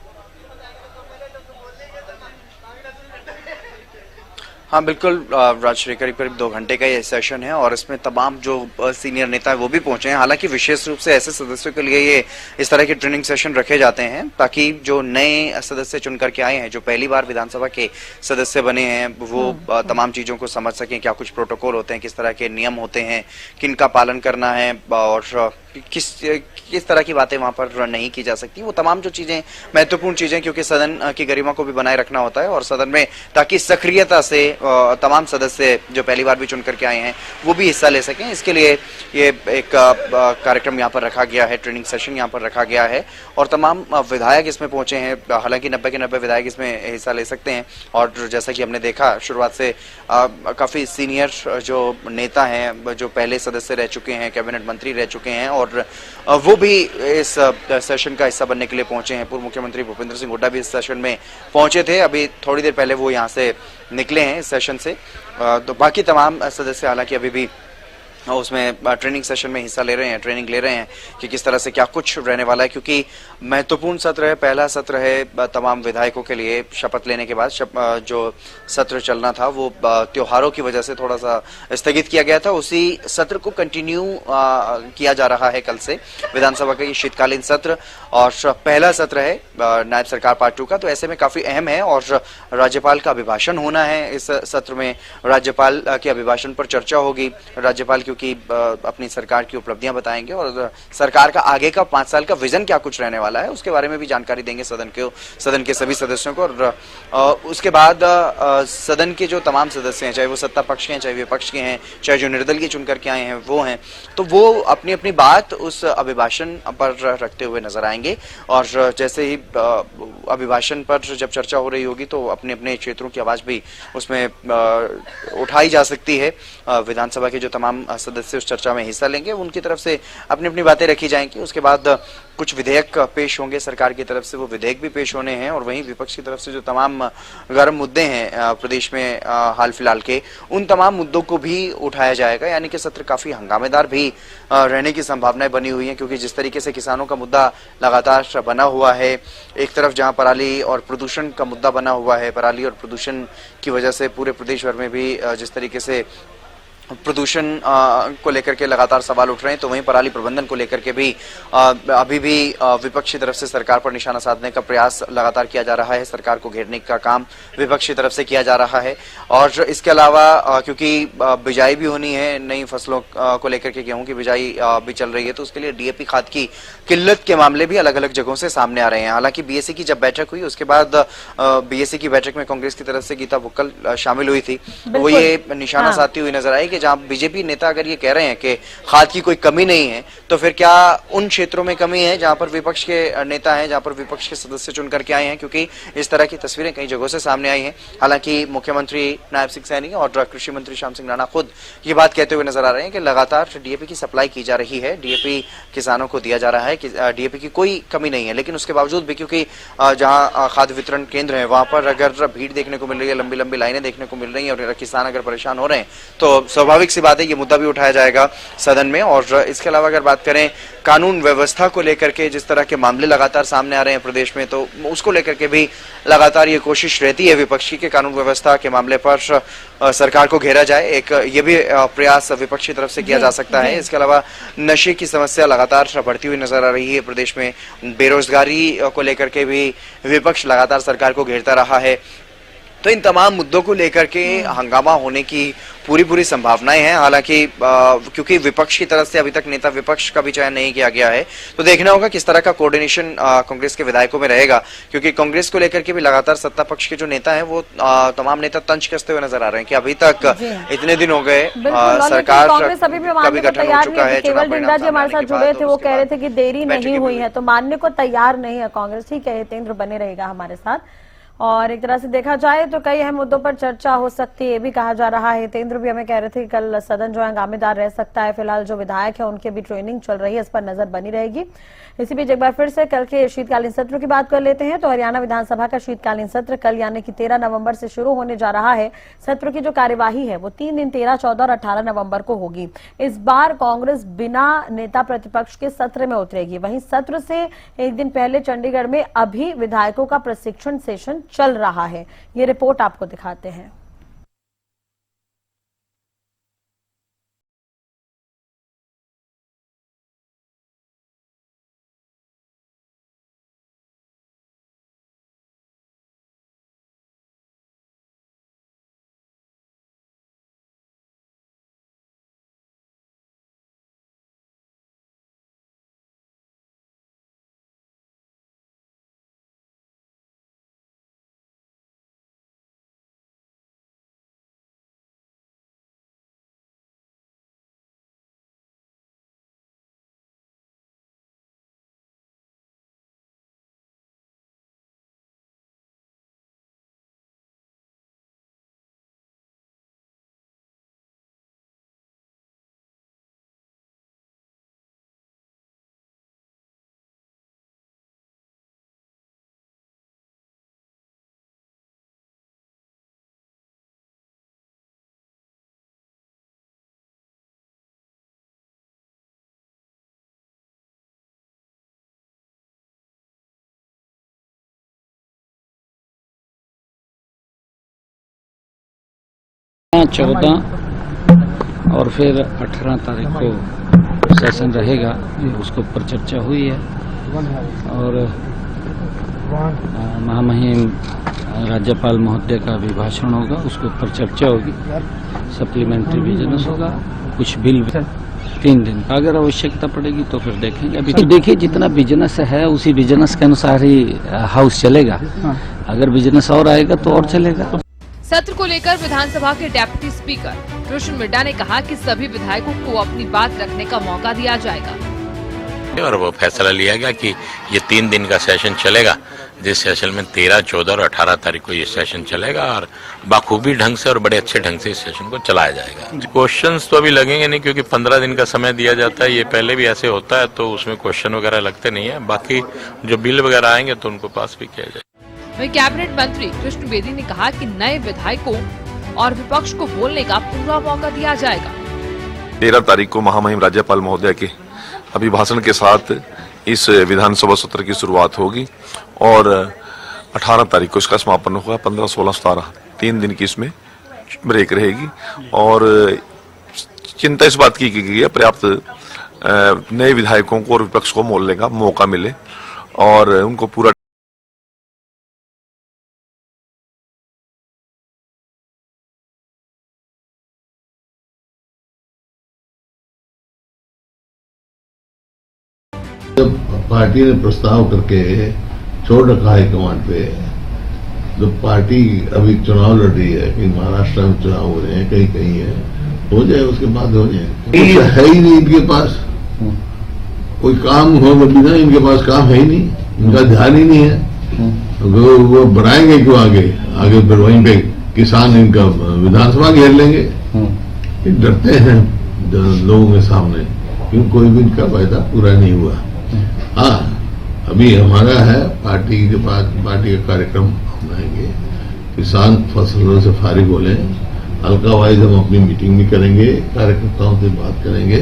हाँ बिल्कुल राजश्री, करीब 2 घंटे का ये सेशन है और इसमें तमाम जो सीनियर नेता है वो भी पहुंचे हैं। हालांकि विशेष रूप से ऐसे सदस्यों के लिए ये इस तरह के ट्रेनिंग सेशन रखे जाते हैं ताकि जो नए सदस्य चुन करके आए हैं, जो पहली बार विधानसभा के सदस्य बने हैं, वो तमाम चीजों को समझ सकें, क्या कुछ प्रोटोकॉल होते हैं, किस तरह के नियम होते हैं, किन का पालन करना है और इस तरह की बातें वहां पर नहीं की जा सकती। वो तमाम जो चीजें महत्वपूर्ण चीजें, क्योंकि सदन की गरिमा को भी बनाए रखना होता है और सदन में ताकि सक्रियता से तमाम सदस्य जो पहली बार भी चुन करके आए हैं वो भी हिस्सा ले सकें, इसके लिए ये एक कार्यक्रम यहाँ पर रखा गया है, ट्रेनिंग सेशन यहाँ पर रखा गया है और तमाम विधायक इसमें पहुंचे हैं। हालांकि 90 के 90 विधायक इसमें हिस्सा ले सकते हैं और जैसा कि हमने देखा शुरुआत से काफी सीनियर जो नेता हैं, जो पहले सदस्य रह चुके हैं, कैबिनेट मंत्री रह चुके हैं और वो भी इस सेशन का हिस्सा बनने के लिए पहुंचे हैं। पूर्व मुख्यमंत्री भूपेंद्र सिंह हुड्डा भी इस सेशन में पहुंचे थे, अभी थोड़ी देर पहले वो यहाँ से निकले हैं इस सेशन से। तो बाकी तमाम सदस्य हालांकि अभी भी उसमें ट्रेनिंग सेशन में हिस्सा ले रहे हैं, ट्रेनिंग ले रहे हैं कि किस तरह से क्या कुछ रहने वाला है, क्योंकि महत्वपूर्ण सत्र है, पहला सत्र है तमाम विधायकों के लिए। शपथ लेने के बाद जो सत्र चलना था वो त्योहारों की वजह से थोड़ा सा स्थगित किया गया था, उसी सत्र को कंटिन्यू किया जा रहा है कल से। विधानसभा का ये शीतकालीन सत्र और पहला सत्र है नायब सरकार पार्ट 2 का, तो ऐसे में काफी अहम है और राज्यपाल का अभिभाषण होना है इस सत्र में। राज्यपाल के अभिभाषण पर चर्चा होगी। राज्यपाल क्योंकि अपनी सरकार की उपलब्धियां बताएंगे और सरकार का आगे का 5 साल का विजन क्या कुछ रहने वाला है उसके बारे में भी जानकारी देंगे सदन के सभी सदस्यों को। और उसके बाद सदन के जो तमाम सदस्य हैं, चाहे वो सत्ता पक्ष के हैं, चाहे विपक्ष के हैं, चाहे जो निर्दल के चुन करके आए हैं वो हैं, तो वो अपनी अपनी बात उस अभिभाषण पर रखते हुए नजर आएंगे और जैसे ही अभिभाषण पर जब चर्चा हो रही होगी तो अपने अपने क्षेत्रों की आवाज भी उसमें उठाई जा सकती है। विधानसभा के जो तमाम सदस्य उस चर्चा में हिस्सा लेंगे, उनकी तरफ से अपनी अपनी बातें रखी जाएंगी। उसके बाद कुछ विधेयक पेश होंगे सरकार की तरफ से, वो विधेयक भी पेश होने हैं और वहीं विपक्ष की तरफ से जो तमाम गर्म मुद्दे हैं प्रदेश में हाल फिलहाल के, उन तमाम मुद्दों को भी उठाया जाएगा। यानी कि सत्र काफी हंगामेदार भी रहने की संभावनाएं बनी हुई हैं, क्योंकि जिस तरीके से किसानों का मुद्दा लगातार बना हुआ है, एक तरफ जहां पराली और प्रदूषण का मुद्दा बना हुआ है, पराली और प्रदूषण की वजह से पूरे प्रदेश भर में भी जिस तरीके से प्रदूषण को लेकर के लगातार सवाल उठ रहे हैं, तो वहीं पराली प्रबंधन को लेकर के भी अभी भी विपक्षी तरफ से सरकार पर निशाना साधने का प्रयास लगातार किया जा रहा है। सरकार को घेरने का काम विपक्षी तरफ से किया जा रहा है और इसके अलावा क्योंकि बिजाई भी होनी है, नई फसलों को लेकर के गेहूं की बिजाई भी चल रही है, तो उसके लिए डीएपी खाद की किल्लत के मामले भी अलग अलग जगहों से सामने आ रहे हैं। हालांकि बीएससी की जब बैठक हुई उसके बाद बीएससी की बैठक में कांग्रेस की तरफ से गीता बुक्कल शामिल हुई थी, तो वो ये निशाना साधती हुई नजर आई कि जहां बीजेपी नेता अगर ये कह रहे हैं कि खाद की कोई कमी नहीं है, तो फिर क्या उन क्षेत्रों में कमी है जहां पर विपक्ष के नेता हैं, जहां पर विपक्ष के सदस्य चुन करके आए हैं, क्योंकि इस तरह की तस्वीरें कई जगहों से सामने आई हैं। हालांकि मुख्यमंत्री नायब सिंह सैनी और कृषि मंत्री श्याम सिंह राणा खुद ये बात कहते हुए नजर आ रहे हैं कि लगातार डीएपी की सप्लाई की जा रही है, डीएपी किसानों को दिया जा रहा है, डीएपी की कोई कमी नहीं है। लेकिन उसके बावजूद भी क्योंकि जहां खाद्य वितरण केंद्र है वहां पर अगर भीड़ देखने को मिल रही है, लंबी लंबी लाइनें देखने को मिल रही हैं और किसान अगर परेशान हो रहे हैं, तो स्वाभाविक सी बात है ये मुद्दा भी उठाया जाएगा सदन में। और इसके अलावा अगर बात करें कानून व्यवस्था को लेकर के, जिस तरह के मामले लगातार सामने आ रहे हैं प्रदेश में, तो उसको लेकर के भी लगातार ये कोशिश रहती है विपक्षी के कानून व्यवस्था के मामले पर सरकार को घेरा जाए। एक ये भी प्रयास विपक्षी तरफ से किया जा सकता है। इसके अलावा नशे की समस्या लगातार बढ़ती हुई नजर आ रही है प्रदेश में, बेरोजगारी को लेकर के भी विपक्ष लगातार सरकार को घेरता रहा है। तो इन तमाम मुद्दों को लेकर के हंगामा होने की पूरी संभावनाएं हैं। हालांकि क्योंकि विपक्ष की तरफ से अभी तक नेता विपक्ष का भी चयन नहीं किया गया है, तो देखना होगा किस तरह का कोऑर्डिनेशन कांग्रेस के विधायकों में रहेगा, क्योंकि कांग्रेस को लेकर के भी लगातार सत्ता पक्ष के जो नेता हैं वो तमाम नेता तंज कसते हुए नजर आ रहे हैं कि अभी तक इतने दिन हो गए सरकार का भी गठन हो चुका है। केवल डिंडा जी हमारे साथ जुड़े थे, वो कह रहे थे कि देरी नहीं हुई है, तो मानने को तैयार नहीं है कांग्रेस। ठीक है, हितेंद्र बने रहेगा हमारे साथ। और एक तरह से देखा जाए तो कई अहम मुद्दों पर चर्चा हो सकती है, ये भी कहा जा रहा है। हितेंद्र भी हमें कह रहे थे कि कल सदन जो है हंगामेदार रह सकता है। फिलहाल जो विधायक है उनकी भी ट्रेनिंग चल रही है, इस पर नजर बनी रहेगी। इसी बीच एक बार फिर से कल के शीतकालीन सत्र की बात कर लेते हैं। तो हरियाणा विधानसभा का शीतकालीन सत्र कल यानी कि 13 नवंबर से शुरू होने जा रहा है। सत्र की जो कार्यवाही है वो 3 दिन 13, 14 और 18 नवंबर को होगी। इस बार कांग्रेस बिना नेता प्रतिपक्ष के सत्र में उतरेगी। वहीं सत्र से एक दिन पहले चंडीगढ़ में अभी विधायकों का प्रशिक्षण सेशन चल रहा है। ये रिपोर्ट आपको दिखाते हैं। 13, 14 और फिर 18 तारीख को सेशन रहेगा, उसके ऊपर चर्चा हुई है। और महामहिम राज्यपाल महोदय का अभिभाषण होगा, उसके ऊपर चर्चा होगी, सप्लीमेंट्री बिजनेस होगा, कुछ बिल 3 दिन का अगर आवश्यकता पड़ेगी तो फिर देखेंगे। अभी तो देखिए जितना बिजनेस है उसी बिजनेस के अनुसार ही हाउस चलेगा, अगर बिजनेस और आएगा तो और चलेगा। सत्र को लेकर विधानसभा के डेप्यूटी स्पीकर रोशन मिड्डा ने कहा कि सभी विधायकों को अपनी बात रखने का मौका दिया जाएगा और वो फैसला लिया गया कि ये 3 दिन का सेशन चलेगा, जिस सेशन में 13, 14 और 18 तारीख को ये सेशन चलेगा और बाखूबी ढंग से और बड़े अच्छे ढंग से इस सेशन को चलाया जाएगा। क्वेश्चंस तो अभी लगेंगे नहीं क्योंकि 15 दिन का समय दिया जाता है, ये पहले भी ऐसे होता है तो उसमें क्वेश्चन वगैरह लगते नहीं है। बाकी जो बिल वगैरह आएंगे तो उनको पास भी किया जाएगा। वहीं कैबिनेट मंत्री कृष्ण बेदी ने कहा कि नए विधायकों और विपक्ष को बोलने का पूरा मौका दिया जाएगा। 13 तारीख को महामहिम राज्यपाल महोदय के अभिभाषण के साथ इस विधानसभा सत्र की शुरुआत होगी और 18 तारीख को इसका समापन होगा। 15, 16, 17 3 दिन की इसमें ब्रेक रहेगी और चिंता इस बात की गई है पर्याप्त नए विधायकों को और विपक्ष को बोलने का मौका मिले और उनको पूरा जब पार्टी ने प्रस्ताव करके छोड़ रखा है कमांड पे, जो पार्टी अभी चुनाव लड़ रही है, कहीं महाराष्ट्र में चुनाव हो रहे हैं, कहीं कहीं है, हो जाए उसके बाद हो जाए। कुछ है ही नहीं इनके पास, कोई काम हो बिना इनके पास काम है ही नहीं, इनका ध्यान ही नहीं है। वो बढ़ाएंगे क्यों आगे फिर वहीं पे किसान इनका विधानसभा घेर लेंगे। डरते हैं लोगों के सामने, क्यों कोई भी इनका वायदा पूरा नहीं हुआ। हाँ, अभी हमारा है पार्टी के पास, पार्टी का कार्यक्रम बनाएंगे, किसान फसलों से फारिग हो लें, हल्का वाइज हम अपनी मीटिंग भी करेंगे, कार्यकर्ताओं से बात करेंगे।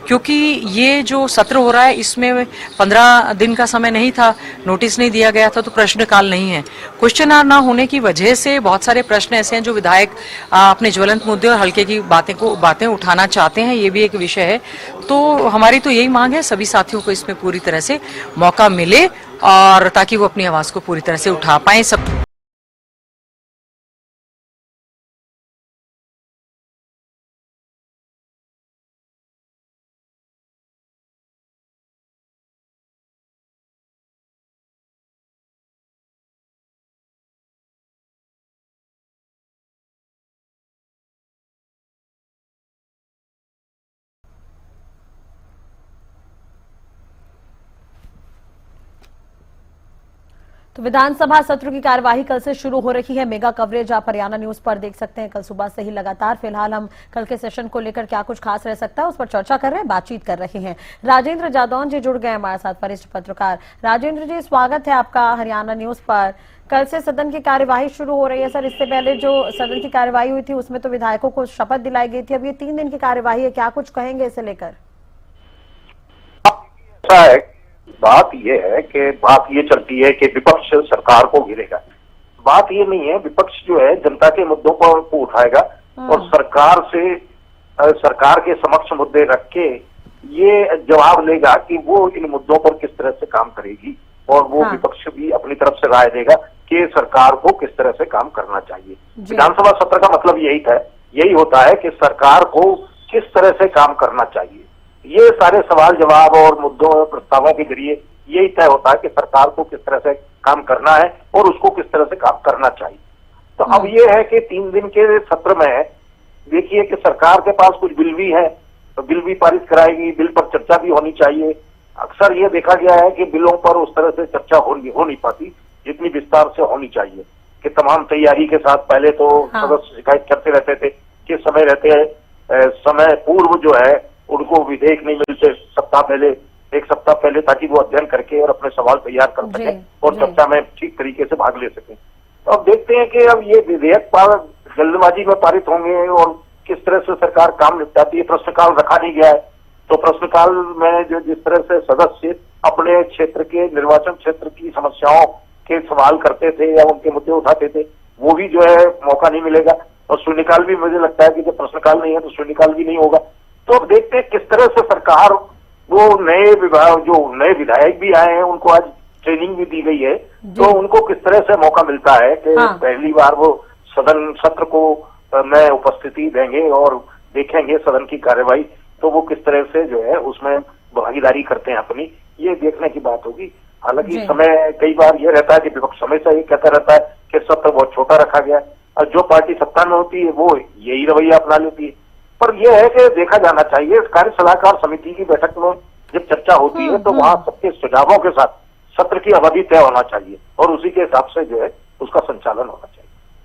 क्योंकि ये जो सत्र हो रहा है इसमें 15 दिन का समय नहीं था, नोटिस नहीं दिया गया था, तो प्रश्नकाल नहीं है। क्वेश्चन आवर ना होने की वजह से बहुत सारे प्रश्न ऐसे हैं जो विधायक अपने ज्वलंत मुद्दे और हल्के की बातें उठाना चाहते हैं, ये भी एक विषय है। तो हमारी तो यही मांग है सभी साथियों को इसमें पूरी तरह से मौका मिले और ताकि वो अपनी आवाज को पूरी तरह से उठा पाए। सब तो विधानसभा सत्र की कार्यवाही कल से शुरू हो रही है। मेगा कवरेज आप हरियाणा न्यूज पर देख सकते हैं कल सुबह से ही लगातार। फिलहाल हम कल के सेशन को लेकर क्या कुछ खास रह सकता है उस पर चर्चा कर रहे हैं, बातचीत कर रहे हैं। राजेंद्र जादौन जी जुड़ गए हमारे साथ, वरिष्ठ पत्रकार। राजेंद्र जी, स्वागत है आपका हरियाणा न्यूज पर। कल से सदन की कार्यवाही शुरू हो रही है सर, इससे पहले जो सदन की कार्यवाही हुई थी उसमें तो विधायकों को शपथ दिलाई गई थी, अब ये 3 दिन की कार्यवाही है, क्या कुछ कहेंगे इसे लेकर? बात ये है कि बात ये चलती है कि विपक्ष सरकार को घेरेगा। बात ये नहीं है, विपक्ष जो है जनता के मुद्दों को उठाएगा और सरकार के समक्ष मुद्दे रख के ये जवाब लेगा कि वो इन मुद्दों पर किस तरह से काम करेगी और वो विपक्ष भी अपनी तरफ से राय देगा कि सरकार को किस तरह से काम करना चाहिए। विधानसभा सत्र का मतलब यही होता है कि सरकार को किस तरह से काम करना चाहिए। ये सारे सवाल जवाब और मुद्दों और प्रस्तावों के जरिए यही तय होता है कि सरकार को किस तरह से काम करना है और उसको किस तरह से काम करना चाहिए। तो अब ये है कि 3 दिन के सत्र में देखिए कि सरकार के पास कुछ बिल भी है, तो बिल भी पारित कराएगी, बिल पर चर्चा भी होनी चाहिए। अक्सर ये देखा गया है कि बिलों पर उस तरह से चर्चा हो नहीं पाती जितनी विस्तार से होनी चाहिए, कि तमाम तैयारी के साथ पहले तो सदस्य शिकायत करते रहते थे कि समय पूर्व जो है उनको विधेयक नहीं मिलते एक सप्ताह पहले, ताकि वो अध्ययन करके और अपने सवाल तैयार कर सके और चर्चा में ठीक तरीके से भाग ले सके। तो अब देखते हैं कि अब ये विधेयक जल्दबाजी में पारित होंगे और किस तरह से सरकार काम निपटाती है। प्रश्नकाल रखा नहीं गया है, तो प्रश्नकाल में जो जिस तरह से सदस्य अपने क्षेत्र के निर्वाचन क्षेत्र की समस्याओं के सवाल करते थे या उनके मुद्दे उठाते थे, वो भी जो है मौका नहीं मिलेगा। और शून्यकाल भी मुझे लगता है कि जब प्रश्नकाल नहीं है तो शून्यकाल भी नहीं होगा। तो अब देखते हैं किस तरह से सरकार वो नए विभाग जो नए विधायक भी आए हैं उनको आज ट्रेनिंग भी दी गई है, तो उनको किस तरह से मौका मिलता है कि पहली बार वो सदन सत्र को में उपस्थिति देंगे और देखेंगे सदन की कार्यवाही, तो वो किस तरह से जो है उसमें भागीदारी करते हैं अपनी, ये देखने की बात होगी। हालांकि समय कई बार ये रहता है कि विपक्ष हमेशा ये कहता रहता है कि सत्र बहुत छोटा रखा गया है, और जो पार्टी सत्ता में होती है वो यही रवैया अपना लेती है। पर यह है कि देखा जाना चाहिए कार्य सलाहकार समिति की बैठक में जब चर्चा होती है तो वहां सबके सुझावों के साथ सत्र की अवधि तय होना चाहिए और उसी के हिसाब से जो है उसका संचालन होना चाहिए।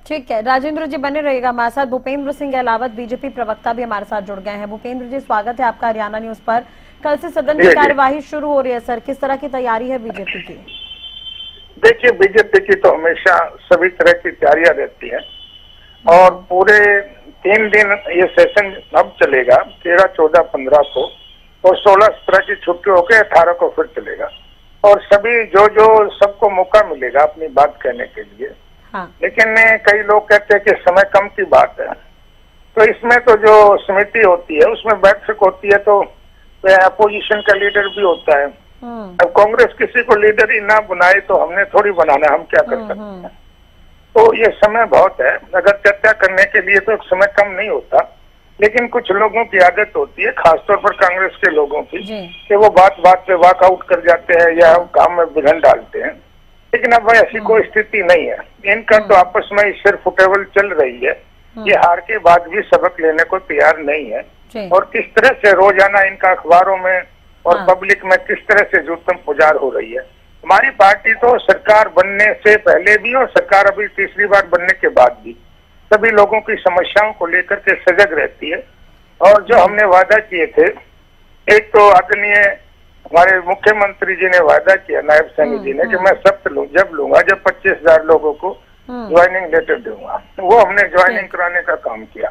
ठीक है, राजेंद्र जी बने रहिएगा हमारे साथ। भूपेंद्र सिंह अहलावत बीजेपी प्रवक्ता भी हमारे साथ जुड़ गए हैं। भूपेंद्र जी स्वागत है आपका हरियाणा न्यूज पर। कल से सदन की कार्यवाही शुरू हो रही है सर, किस तरह की तैयारी है बीजेपी की? देखिए, बीजेपी की तो हमेशा सभी तरह की तैयारियां रहती है और पूरे 3 दिन ये सेशन अब चलेगा, 13, 14, 15 को, और 16, 17 की छुट्टी होकर 18 को फिर चलेगा और सभी जो सबको मौका मिलेगा अपनी बात कहने के लिए। लेकिन कई लोग कहते हैं कि समय कम की बात है, तो इसमें तो जो समिति होती है उसमें बैठक होती है तो अपोजिशन का लीडर भी होता है। अब कांग्रेस किसी को लीडर ही ना बनाए तो हमने थोड़ी बनाना, हम क्या कर सकते हैं। तो ये समय बहुत है, अगर चर्चा करने के लिए तो समय कम नहीं होता, लेकिन कुछ लोगों की आदत होती है, खासतौर पर कांग्रेस के लोगों की, कि वो बात पे वॉकआउट कर जाते हैं या काम में विघन डालते हैं। लेकिन अब ऐसी कोई स्थिति नहीं है, इनका तो आपस में सिर फुटेबल चल रही है। ये हार के बाद भी सबक लेने को तैयार नहीं है और किस तरह से रोजाना इनका अखबारों में और पब्लिक में किस तरह से जूतम पुजार हो रही है। हमारी पार्टी तो सरकार बनने से पहले भी और सरकार अभी तीसरी बार बनने के बाद भी सभी लोगों की समस्याओं को लेकर के सजग रहती है। और जो हमने वादा किए थे, एक तो आदरणीय हमारे मुख्यमंत्री जी ने वादा किया, नायब सैनी जी ने, कि मैं सख्त लूंगा जब 25,000 लोगों को ज्वाइनिंग लेटर दूंगा। वो हमने ज्वाइनिंग कराने का काम किया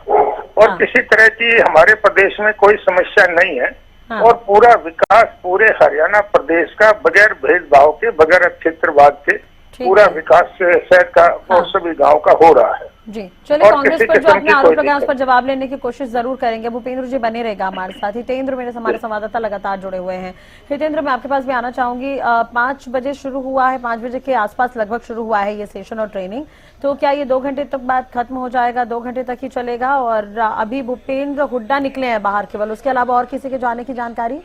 और किसी तरह की हमारे प्रदेश में कोई समस्या नहीं है और पूरा विकास पूरे हरियाणा प्रदेश का बगैर भेदभाव के, बगैर क्षेत्रवाद के पूरा विकास शहर का और सभी गाँव का हो रहा है। जी चलिए, कांग्रेस पर जो आपने आरोप लगाया उस पर जवाब लेने की कोशिश जरूर करेंगे। भूपेंद्र जी बने रहेगा हमारे साथ। हितेंद्र मेरे हमारे संवाददाता लगातार जुड़े हुए हैं। हितेंद्र, मैं आपके पास भी आना चाहूंगी। 5 बजे शुरू हुआ है, 5 बजे के आसपास लगभग शुरू हुआ है ये सेशन और ट्रेनिंग, तो क्या ये 2 घंटे तक बाद खत्म हो जाएगा? 2 घंटे तक ही चलेगा? और अभी भूपेंद्र हुड्डा निकले हैं बाहर केवल, उसके अलावा और किसी के जाने की जानकारी?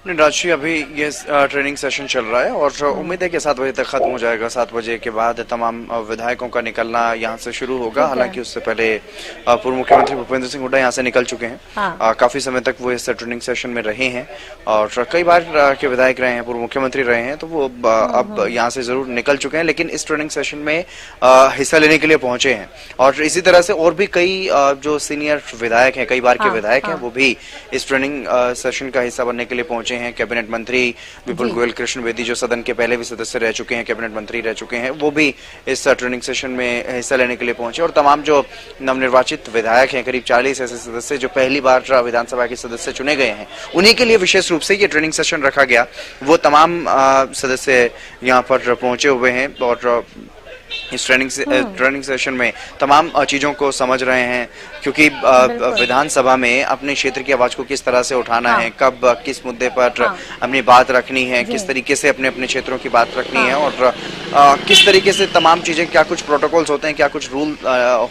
राजश्री, अभी ये ट्रेनिंग सेशन चल रहा है और उम्मीद है कि 7 बजे तक खत्म हो जाएगा। 7 बजे के बाद तमाम विधायकों का निकलना यहाँ से शुरू होगा। हालांकि उससे पहले पूर्व मुख्यमंत्री भूपेंद्र सिंह हुड्डा यहाँ से निकल चुके हैं। काफी समय तक वो इस ट्रेनिंग सेशन में रहे हैं और कई बार के विधायक रहे हैं, पूर्व मुख्यमंत्री रहे हैं, तो वो अब यहाँ से जरूर निकल चुके हैं, लेकिन इस ट्रेनिंग सेशन में हिस्सा लेने के लिए पहुंचे हैं। और इसी तरह से और भी कई जो सीनियर विधायक हैं, कई बार के विधायक हैं, वो भी इस ट्रेनिंग सेशन का हिस्सा बनने के लिए पहुंचे हैं। कैबिनेट मंत्री विपुल गोयल, कृष्ण बेदी जो सदन के पहले भी सदस्य रह चुके हैं, कैबिनेट मंत्री रह चुके हैं, वो भी इस ट्रेनिंग सेशन में हिस्सा लेने के लिए पहुंचे। और तमाम जो नवनिर्वाचित विधायक हैं, करीब 40 ऐसे सदस्य जो पहली बार विधानसभा के सदस्य चुने गए हैं, उन्हीं के लिए विशेष रूप से ये ट्रेनिंग सेशन रखा गया। वो तमाम सदस्य यहाँ पर पहुंचे हुए हैं और इस ट्रेनिंग सेशन में तमाम चीजों को समझ रहे हैं, क्योंकि विधानसभा में अपने क्षेत्र की आवाज को किस तरह से उठाना है, कब किस मुद्दे पर अपनी बात रखनी है, किस तरीके से अपने क्षेत्रों की बात रखनी है और किस तरीके से तमाम चीजें, क्या कुछ प्रोटोकॉल्स होते हैं, क्या कुछ रूल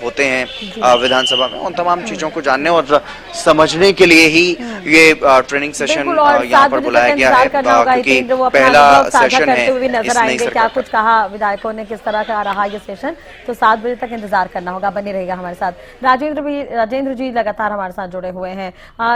होते हैं विधानसभा में, उन तमाम चीजों को जानने और समझने के लिए ही ये ट्रेनिंग सेशन यहाँ पर बुलाया गया है, क्योंकि पहला सेशन है। क्या कुछ कहा विधायकों ने, किस तरह का रहा ये सेशन, तो 7 बजे तक इंतजार करना होगा। बने रहेगा हमारे साथ। राजेंद्र जी लगातार हमारे साथ जुड़े हुए हैं।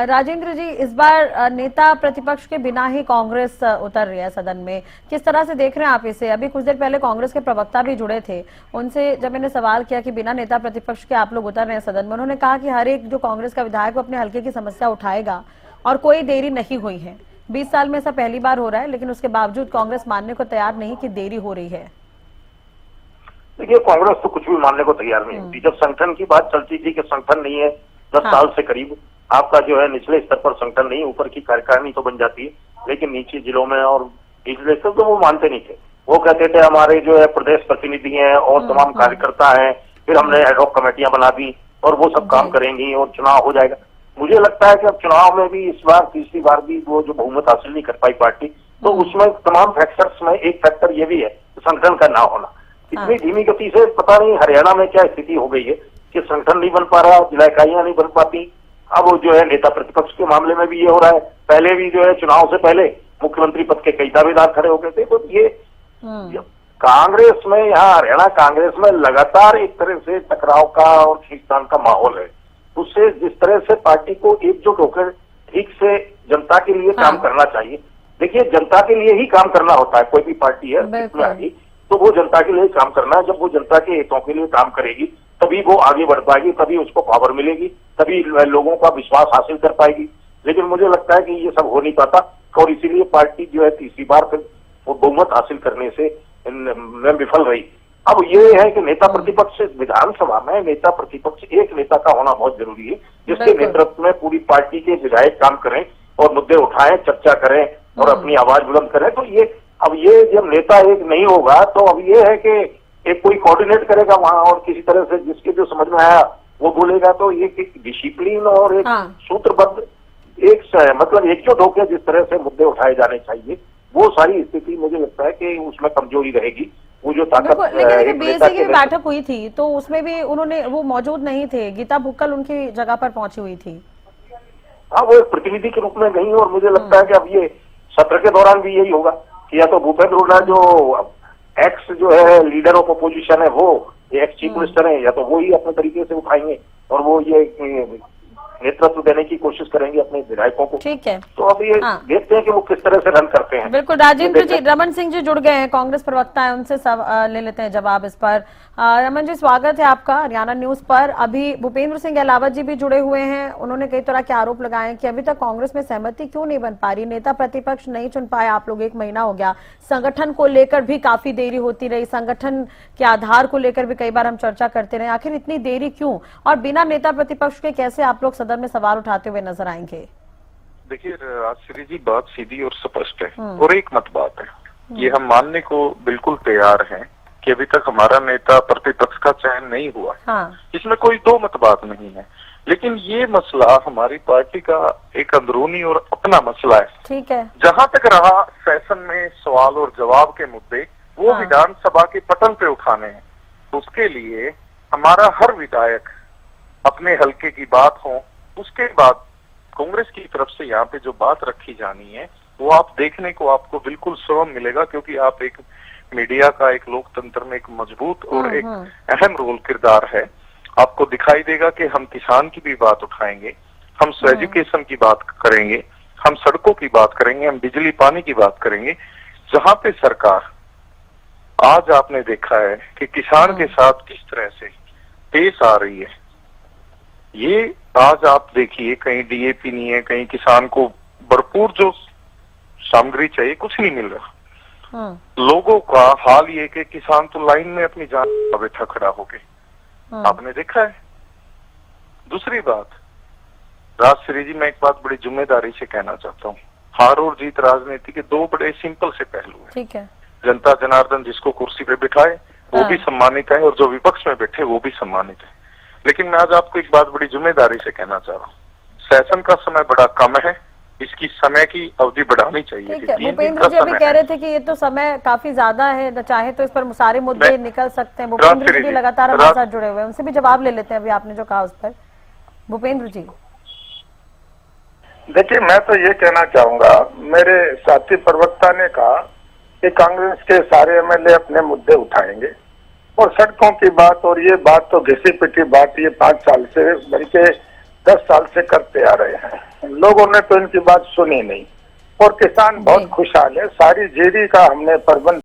राजेंद्र जी, इस बार नेता प्रतिपक्ष के बिना ही कांग्रेस उतर रही है सदन में, किस तरह से देख रहे हैं आप इसे? अभी कुछ देर पहले कांग्रेस के प्रवक्ता भी जुड़े थे, उनसे जब मैंने सवाल किया कि बिना नेता प्रतिपक्ष के आप लोग उतर रहे हैं सदन में, उन्होंने कहा कि हर एक जो कांग्रेस का विधायक अपने हल्के की समस्या उठाएगा और कोई देरी नहीं हुई है। 20 साल में ऐसा पहली बार हो रहा है, लेकिन उसके बावजूद कांग्रेस मानने को तैयार नहीं कि देरी हो रही है। देखिए, कांग्रेस तो कुछ भी मानने को तैयार नहीं होती। जब संगठन की बात चलती थी कि संगठन नहीं है 10 साल से करीब, आपका जो है निचले स्तर पर संगठन नहीं, ऊपर की कार्यकारिणी तो बन जाती है, लेकिन नीचे जिलों में और निचले स्तर तो वो मानते नहीं थे। वो कहते थे हमारे जो है प्रदेश प्रतिनिधि हैं और तमाम कार्यकर्ता हैं, फिर हमने एडहॉक कमेटियां बना दी और वो सब काम करेंगी और चुनाव हो जाएगा। मुझे लगता है कि अब चुनाव में भी इस बार तीसरी बार भी वो जो बहुमत हासिल नहीं कर पाई पार्टी, तो उसमें तमाम फैक्टर्स में एक फैक्टर ये भी है संगठन का ना होना। इतनी धीमी गति से पता नहीं हरियाणा में क्या स्थिति हो गई है कि संगठन नहीं बन पा रहा, जिला इकाइयां नहीं बन पाती। अब जो है नेता प्रतिपक्ष के मामले में भी ये हो रहा है। पहले भी जो है चुनाव से पहले मुख्यमंत्री पद के कई दावेदार खड़े हो गए थे। तो ये कांग्रेस में, यहाँ हरियाणा कांग्रेस में लगातार एक तरह से टकराव का और खींचतान का माहौल है। उससे जिस तरह से पार्टी को एकजुट होकर ठीक से जनता के लिए काम करना चाहिए। देखिए, जनता के लिए ही काम करना होता है, कोई भी पार्टी है इसमें आगे तो वो जनता के लिए काम करना है। जब वो जनता के हितों के लिए काम करेगी तभी वो आगे बढ़ पाएगी, तभी उसको पावर मिलेगी, तभी लोगों का विश्वास हासिल कर पाएगी। लेकिन मुझे लगता है कि ये सब हो नहीं पाता और इसीलिए पार्टी जो है तीसरी बार फिर वो बहुमत हासिल करने से विफल रही। अब ये है कि नेता प्रतिपक्ष विधानसभा में नेता प्रतिपक्ष एक नेता का होना बहुत जरूरी है, जिसके नेतृत्व में पूरी पार्टी के विधायक काम करें और मुद्दे उठाएं, चर्चा करें और अपनी आवाज बुलंद करें। तो ये अब ये जब नेता एक नहीं होगा तो अब ये है कि एक कोई कोऑर्डिनेट करेगा वहां और किसी तरह से जिसके जो समझ में आया वो बोलेगा। तो ये डिसिप्लिन और एक सूत्रबद्ध एक मतलब एकजुट होकर जिस तरह से मुद्दे उठाए जाने चाहिए, वो सारी स्थिति मुझे लगता है कि उसमें कमजोरी रहेगी। वो जो ताकत लेकिन बीएससी की बैठक हुई थी तो उसमें भी उन्होंने वो मौजूद नहीं थे, गीता भुक्कल उनकी जगह पर पहुंची हुई थी। हाँ, वो एक प्रतिनिधि के रूप में गई और मुझे लगता है कि अब ये सत्र के दौरान भी यही होगा कि या तो भूपेंद्र हुड्डा जो एक्स जो है लीडर ऑफ अपोजिशन है वो एक्स चीफ मिनिस्टर है, या तो वो ही अपने तरीके से उठाएंगे और वो ये नेतृत्व देने की कोशिश करेंगे अपने विधायकों को। ठीक है, तो अब ये देखते हैं कि वो किस तरह से रन करते हैं। बिल्कुल। राजेंद्र जी, रमन सिंह जी जुड़ गए हैं, कांग्रेस प्रवक्ता है, उनसे ले लेते हैं जवाब इस पर। रमन जी, स्वागत है आपका हरियाणा न्यूज पर। अभी भूपेंद्र सिंह अहलावत जी भी जुड़े हुए हैं, उन्होंने कई तरह के आरोप लगाए कि अभी तक कांग्रेस में सहमति क्यों नहीं बन पा रही, नेता प्रतिपक्ष नहीं चुन पाए आप लोग, 1 महीना हो गया, संगठन को लेकर भी काफी देरी होती रही, संगठन के आधार को लेकर भी कई बार हम चर्चा करते रहे, आखिर इतनी देरी क्यों, और बिना नेता प्रतिपक्ष के कैसे आप लोग सदन में सवाल उठाते हुए नजर आएंगे? देखिए राजश्री जी, बात सीधी और स्पष्ट है और एक मत बात है, ये हम मानने को बिल्कुल तैयार हैं कि अभी तक हमारा नेता प्रतिपक्ष का चयन नहीं हुआ। इसमें कोई दो मत बात नहीं है, लेकिन ये मसला हमारी पार्टी का एक अंदरूनी और अपना मसला है। ठीक है, जहां तक रहा सेशन में सवाल और जवाब के मुद्दे, वो विधानसभा के पटल पे उठाने हैं। उसके लिए हमारा हर विधायक अपने हलके की बात हो, उसके बाद कांग्रेस की तरफ से यहाँ पे जो बात रखी जानी है वो आप देखने को आपको बिल्कुल स्वयं मिलेगा, क्योंकि आप एक मीडिया का एक लोकतंत्र में एक मजबूत और एक अहम रोल किरदार है। आपको दिखाई देगा कि हम किसान की भी बात उठाएंगे, हम एजुकेशन की बात करेंगे, हम सड़कों की बात करेंगे, हम बिजली पानी की बात करेंगे। जहां पे सरकार आज आपने देखा है कि किसान के साथ किस तरह से पेश आ रही है, ये आज आप देखिए कहीं डीएपी नहीं है, कहीं किसान को भरपूर जो सामग्री चाहिए कुछ नहीं मिल रहा। लोगों का हाल ये कि किसान तो लाइन में अपनी जान का बैठा खड़ा होके आपने देखा है। दूसरी बात राजश्री जी, मैं एक बात बड़ी जिम्मेदारी से कहना चाहता हूँ, हार और जीत राजनीति के दो बड़े सिंपल से पहलू हैं। ठीक है, जनता जनार्दन जिसको कुर्सी पे बिठाए वो भी सम्मानित है और जो विपक्ष में बैठे वो भी सम्मानित है। लेकिन मैं आज आपको एक बात बड़ी जिम्मेदारी से कहना चाह रहा हूँ, सेशन का समय बड़ा कम है, इसकी समय की अवधि बढ़ानी चाहिए। ठीक है, भूपेंद्र जी अभी कह रहे थे कि ये तो समय काफी ज्यादा है, चाहे तो इस पर सारे मुद्दे निकल सकते हैं। भूपेंद्र जी भी लगातार हमारे साथ जुड़े हुए हैं, उनसे भी जवाब ले लेते हैं अभी आपने जो कहा उस पर। भूपेंद्र जी, देखिए मैं तो ये कहना चाहूंगा, मेरे साथी प्रवक्ता ने कहा कि कांग्रेस के सारे एमएलए अपने मुद्दे उठाएंगे और सड़कों की बात, और ये बात तो घिसी पिटी बात ये 5 साल से बल्कि 10 साल से करते आ रहे हैं, लोगों ने तो इनकी बात सुनी नहीं और किसान बहुत खुशहाल है। सारी जीरी का हमने प्रबंध